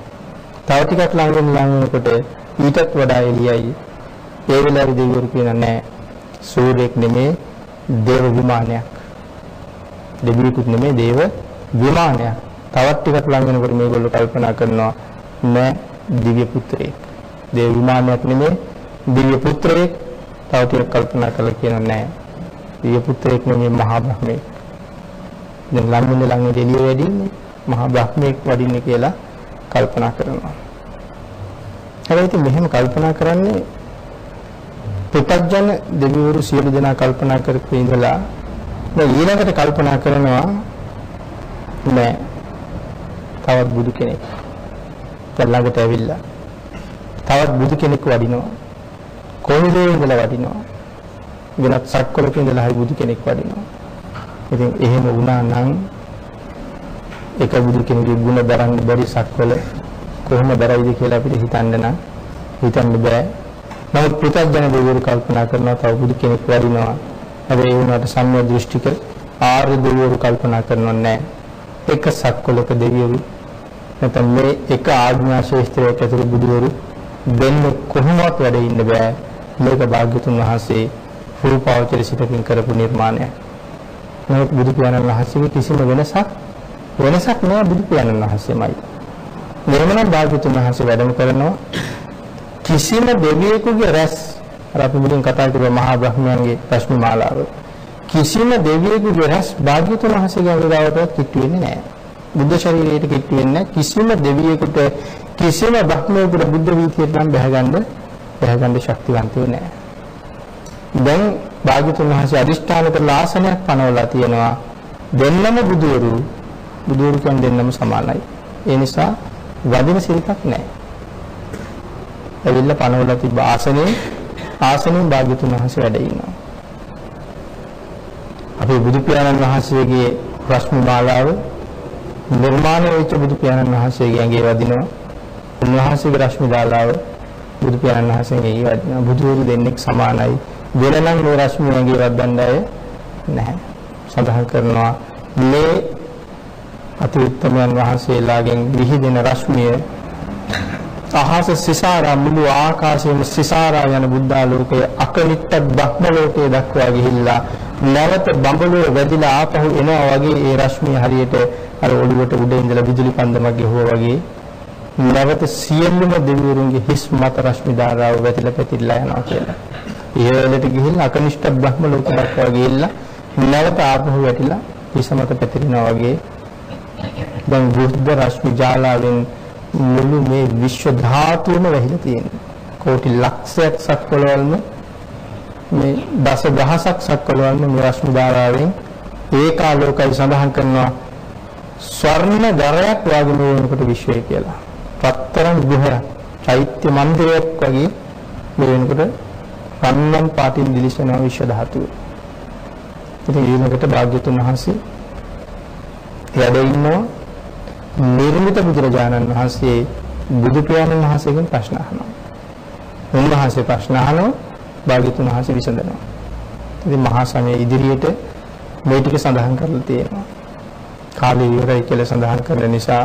තව ටිකක් ලඟ වෙනකොට ඊටත් වඩා එළියයි. ඒ වෙලාවේ දෙවිවරු කියන නෑ සූර්යෙක් නෙමෙයි දේව විමානයක්. දෙවියෙකුත් නෙමෙයි දේව විමානයක්. තවත් ටිකක් ලඟ වෙනකොට මේගොල්ලෝ කල්පනා කරනවා නෑ දිව්‍ය පුත්‍රයෙක්. දේව විමානයක් නෙමෙයි දිව්‍ය පුත්‍රයෙක්. තව ටිකක් කල්පනා කරලා කියනවා නෑ දිව්‍ය පුත්‍රයෙක් නෙමෙයි මහා බ්‍රහ්මයෙක්. දැන් ළඟ එළිය වැඩින්නේ මහා බ්‍රහ්මයෙක් වඩින්නේ කියලා කල්පනා කරනවා. හැබැයි ඉතින් මෙහෙම කල්පනා කරන්නේ පුතග්ජන දෙවිවරු සියලු දෙනා කල්පනා කරපු ඉඳලා දැන් ඊළඟට කල්පනා කරනවා නෑ තවත් බුදු කෙනෙක් ළඟට ඇවිල්ලා තවත් බුදු කෙනෙක් වඩිනවා. කොහේද ඉඳලා වඩිනවා? වෙනත් සක්වලක ඉඳලා හරි බුදු කෙනෙක් වඩිනවා. ඉතින් එහෙම වුණා නම් එක බුදු කෙනෙකුගේ ගුණ දරන්න බැරි සක්වල කොහොම දරයිද කියලා අපිට හිතන්න බෑ. නමුත් පුතග්ජන දෙවිවරු කල්පනා කරනවා තව බුදු කෙනෙක් වඩිනවා. හැබැයි ඒ වුණාට සම්‍යක් දෘෂ්ටික ආර්ය දෙවිවරු කල්පනා කරනවා නෑ. එක සක්වලක දෙවිවරු නැත්නම් මේ එක ආඥා ශේෂ්ත්‍රයක ඇතුළු බුදුවරු දෙන්න කොහොමවත් වැඩ ඉන්න බෑ. මේක භාග්‍යතුන් වහන්සේ රූපාවචර සිතකින් කරපු නිර්මාණයක්. නමුත් බුදු පියාණන් වහන්සේගේ කිසිම වෙනසක් නෑ බුදු පියාණන් වහන්සේමයි. මෙහෙමනම් භාග්‍යතුන් වහන්සේ වැඩම කරනවා කිසිම දෙවියෙකුගේ රැස් අර අපි මුලින් කතා කරපු මහා බ්‍රහ්මයන්ගේ ප්‍රශ්න මාලාව කිසිම දෙවියෙකුගේ රැස් භාග්‍යතුන් වහන්සේගේ අවදාවටවත් කිට්ටු වෙන්නේ නෑ. බුද්ධ ශරීරයට කිට්ටු වෙන්නේ නැහැ. කිසිම දෙවියෙකුට කිසිම බ්‍රහ්මයෙකුට බුද්ධ වීතියට නම් බැහැගන්න ශක්තිවන්තයෝ නැහැ. දැන් භාග්‍යතුන් වහන්සේ අදිෂ්ඨාන කරලා ආසනයක් පනවලා තියෙනවා. දෙන්නම බුදුවරු කියන්නේ දෙන්නම සමානයි. ඒ නිසා වදින සිරිතක් නැහැ. ඇවිල්ලා පනවලා තිබ්බ ආසනෙන් භාග්‍යතුන් වහන්සේ වැඩ ඉන්නවා. අපේ බුදු පියාණන් වහන්සේගේ ප්‍රශ්න මාලාව නිර්මාණය වෙච්ච බුදු පියාණන් වහන්සේගේ ඇඟේ වදිනවා. උන්වහන්සේගේ රශ්මි දාලාව බුදු පියාණන් වහන්සේගේ ඇඟේ වදිනවා. බුදුවරු දෙන්නෙක් සමානයි. වෙනනම් මේ රශ්මි ඇඟේ වදන්න අය නැහැ. සඳහන් කරනවා මේ අති උත්තමයන් වහන්සේලාගෙන් විහිදෙන රශ්මිය අහස සිසාරා මුළු ආකාශයේම සිසාරා යන බුද්ධාලෝකයේ අකනිට්ට බ්‍රහ්ම ලෝකයේ දක්වා ගිහිල්ලා නැවත බඹලුව වැදිලා ආපහු එනවා වගේ ඒ රශ්මිය හරියට අර ඔළුවට උඩ ඉඳලා විදුලි පන්දමක් ගහුවා වගේ නැවත සියලුම දෙවිවරුන්ගේ හිස් මත රශ්මි ධාරාව වැතිලා පැතිරලා යනවා කියලා. ඉහළට ගිහිල්ලා අකනිෂ්ඨ බ්‍රහ්ම ලෝක දක්වා ගිහිල්ලා නැවත ආපහු වැටිලා හිස් මත පැතිරෙනවා වගේ දැන් බුද්ධ රශ්මි ජාලාවෙන් මුළු මේ විශ්ව ධාතුවම වැහිලා තියෙනවා. කෝටි ලක්ෂයක් සක්වලවලම මේ දස දහසක් සක්වලවලම මේ රශ්මි ධාරාවෙන් ඒකාලෝකයි සඳහන් කරනවා ස්වර්ණ දරයක් වගේ වෙනකොට විශ්වය කියලා. පතරම් ගුහයක්, චෛත්‍ය මන්දිරයක් වගේ මේ වෙනකොට රන්වන් පාටින් දිලිසෙන විශ්ව ධාතුව. ඉතින් ඊළඟට භාග්‍යතුන් වහන්සේ වැඩ ඉන්නවා නිර්මිත බුදුරජාණන් වහන්සේ බුදු පියාණන් වහන්සේගෙන් ප්‍රශ්න අහනවා. උන්වහන්සේ ප්‍රශ්න අහනවා භාග්‍යතුන් වහන්සේ විසඳනවා. ඉතින් මහා සමය ඉදිරියට මේ ටික සඳහන් කරලා තියෙනවා. කාලය ඉවරයි කියලා සඳහන් කරන නිසා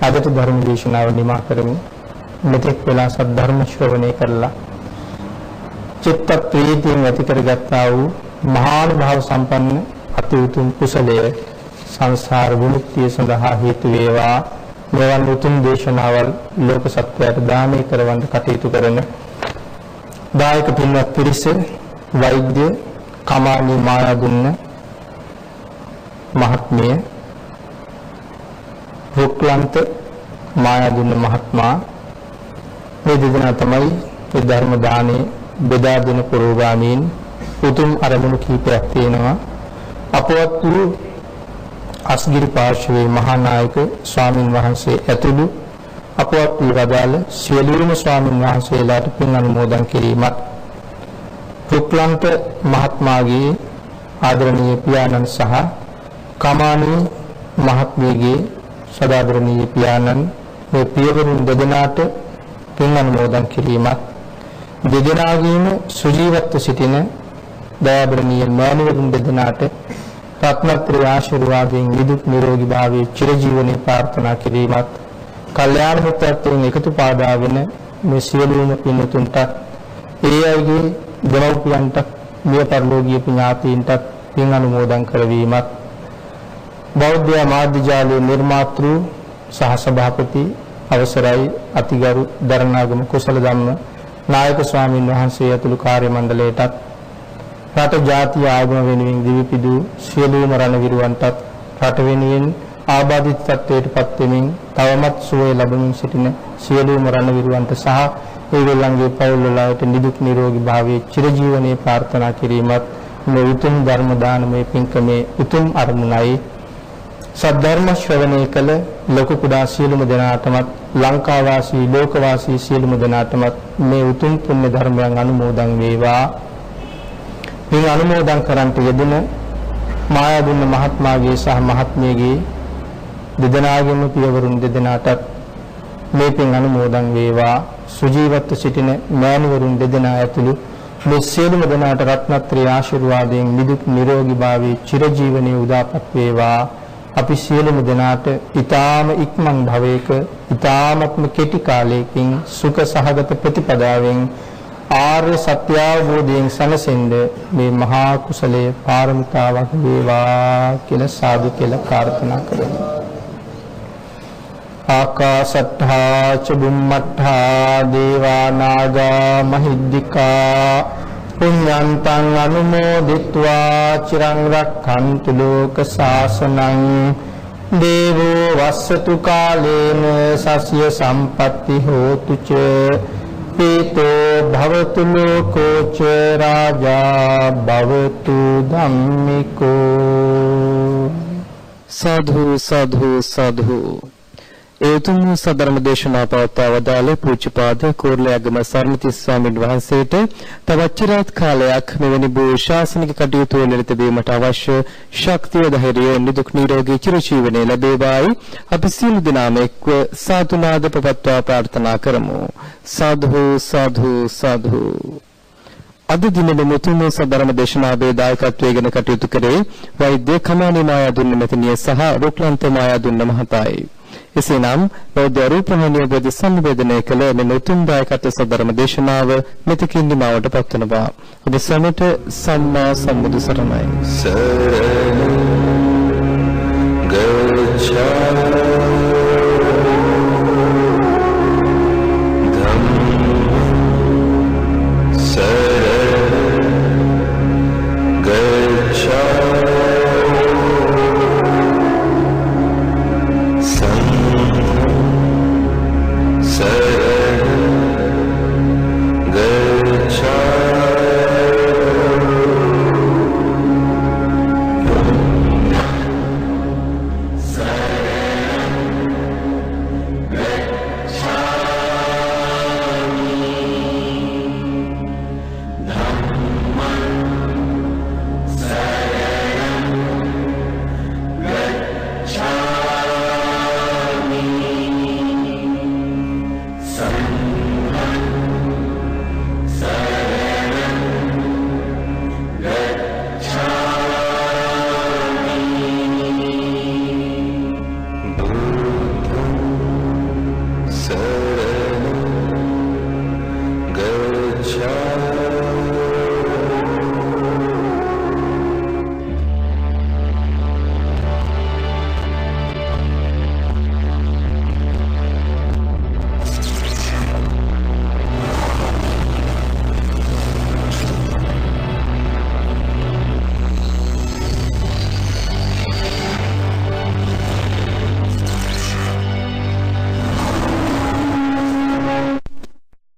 අදට ධර්ම දේශනාව නිමා කරමු. මෙතෙක් වෙලා සද්ධර්ම ශ්‍රවණය කරලා චිත්ත ප්‍රීතියෙන් ඇති කරගත්තා වූ මහා භාව සම්පන්න අති උතුම් කුසලයේ සංසාර විමුක්තිය සඳහා හේතු වේවා මෙවන් උතුම් දේශනාවල් ලෝක සත්‍යයට දානය කරවන්න කටයුතු කරන දායක පින්වත් පිරිස වෛද්‍ය කමානි මායාදුන්න මහත්මිය රුක්ලන්ත මායාදුන්න මහත්මයා මේ දෙදෙනා තමයි මේ ධර්ම දානේ බෙදා දෙන පුරෝගාමීන් උතුම් අරමුණු කීපයක් තියෙනවා අපවත් වූ අස්ගිරි පාර්ශවයේ මහා නායක ස්වාමින් වහන්සේ ඇතුළු අපවත් වූ වදාළ සියලුම ස්වාමින් වහන්සේලාට පින් අනුමෝදන් කිරීමත් රුක්ලන්ත මහත්මයාගේ ආදරණීය පියාණන් සහ කමානී මහත්මියගේ සදාදරණීය පියාණන් මේ පියවරුන් දෙදෙනාට පින් අනුමෝදන් කිරීමත් දෙදෙනාගේම සුජීවත්ව සිටින දයාබරණීය මෑණිවරුන් දෙදෙනාට රත්නත්‍රි ආශිර්වාදයෙන් නිදුක් නිරෝගී භාවයේ චිරජීවනයේ ප්‍රාර්ථනා කිරීමත් කල්යාණ මිත්‍රත්වයෙන් එකතු පාදා වෙන මේ සියලුම පින්තුන්ට ඒ අයගේ දෙමව්පියන්ට මිය පරලෝකීය ඥාතීන්ට පින් අනුමෝදන් කරවීමත් බෞද්ධ මාධ්‍යාලයේ නිර්මාතෘ සහ සභාපති අවසරයි අතිගරු දරණාගම කුසල ධම්ම නායක ස්වාමීන් වහන්සේ ඇතුළු කාර්ය මණ්ඩලයටත් රට ජාතිය ආගම වෙනුවෙන් දිවිපිදු සියලුම රණවිරුවන්ටත් රට වෙනුවෙන් ආබාධිත තත්ත්වයට පත් වෙමින් තවමත් සුවය ලැබමින් සිටින සියලුම රණවිරුවන්ට සහ ඒගොල්ලන්ගේ පවුල් වලට නිදුක් නිරෝගී භාවයේ චිරජීවනයේ ප්‍රාර්ථනා කිරීමත් මේ උතුම් ධර්ම දානමය පින්කමේ උතුම් අරමුණයි සද්ධර්ම ශ්‍රවණය කළ ලෝක කුඩා සියලුම දෙනාටමත් ලංකා වාසී ලෝක වාසී සියලුම දෙනාටමත් මේ උතුම් පුණ්‍ය ධර්මයන් අනුමෝදන් වේවා. මේ අනුමෝදන් කරන්ට යෙදෙන මායාදුන්න මහත්මයාගේ සහ මහත්මියගේ දෙදෙනාගේම පියවරුන් දෙදෙනාටත් මේ පින් අනුමෝදන් වේවා. සුජීවත්ව සිටින මෑණිවරුන් දෙදෙනා ඇතුළු මේ සියලුම දෙනාට රත්නත්‍රි ආශිර්වාදයෙන් නිදුක් නිරෝගී භාවයේ චිරජීවනයේ උදාපත් වේවා. අපි සියලුම දෙනාට ඊ타ම ඉක්මන් භවයක ඊ타මත්ම කෙටි කාලයකින් සුඛ සහගත ප්‍රතිපදාවෙන් ආර්ය සත්‍ය අවබෝධයෙන් සැනසෙන්න මේ මහා කුසලයේ පාරමිතාවක් වේවා කියලා සාදු කියලා ප්‍රාර්ථනා කරමු. ආකාශට්ඨා ච බුම්මට්ඨා දේවා නාග මහිද්దికා පුඤ්ඤන්තං අනුමෝදිत्वा චිරං රක්ඛන්තු ලෝක සාසනං දේවෝ වස්සතු කාලේන සස්ය සම්පatti හෝතු ච පීතෝ භවතු ලෝකෝ ච රාජා භවතු ධම්මිකෝ. සාධු සාධු සාධු. ඒ උතුම් සදර්ම දේශනා පවත්වා වදාළේ පූජ්‍යපාද කෝරළයාගම සරණතිස්ස ස්වාමීන් වහන්සේට තවත් චිරාත් කාලයක් මෙවැනි බෝ ශාසනික කටයුතු වල නිරත වීමට අවශ්‍ය ශක්තිය ධෛර්යය නිදුක් නිරෝගී චිරජීවනයේ ලැබේවායි අපි සියලු දෙනාම එක්ව සාතුනාද පවත්වා ප්‍රාර්ථනා කරමු. සාධු සාධු සාධු. අද දිනේ මුතුම සදර්ම දේශනාවේ දායකත්වයෙන් කටයුතු කරේ වෛද්‍ය කමානි මායාදුන්න මැතිණිය සහ රුක්ලන්ත මායාදුන්න මහතායි. එසේනම් බෞද්ධ රූපවාහිනිය වෙත සංවේදනය කළ මෙම උතුම් දායකත්ව සදර්ම දේශනාව මෙතකින් නිමවට පත්වනවා. ඔබ සැමට සම්මා සම්බුදු සරණයි. සරණං ගච්ඡාමි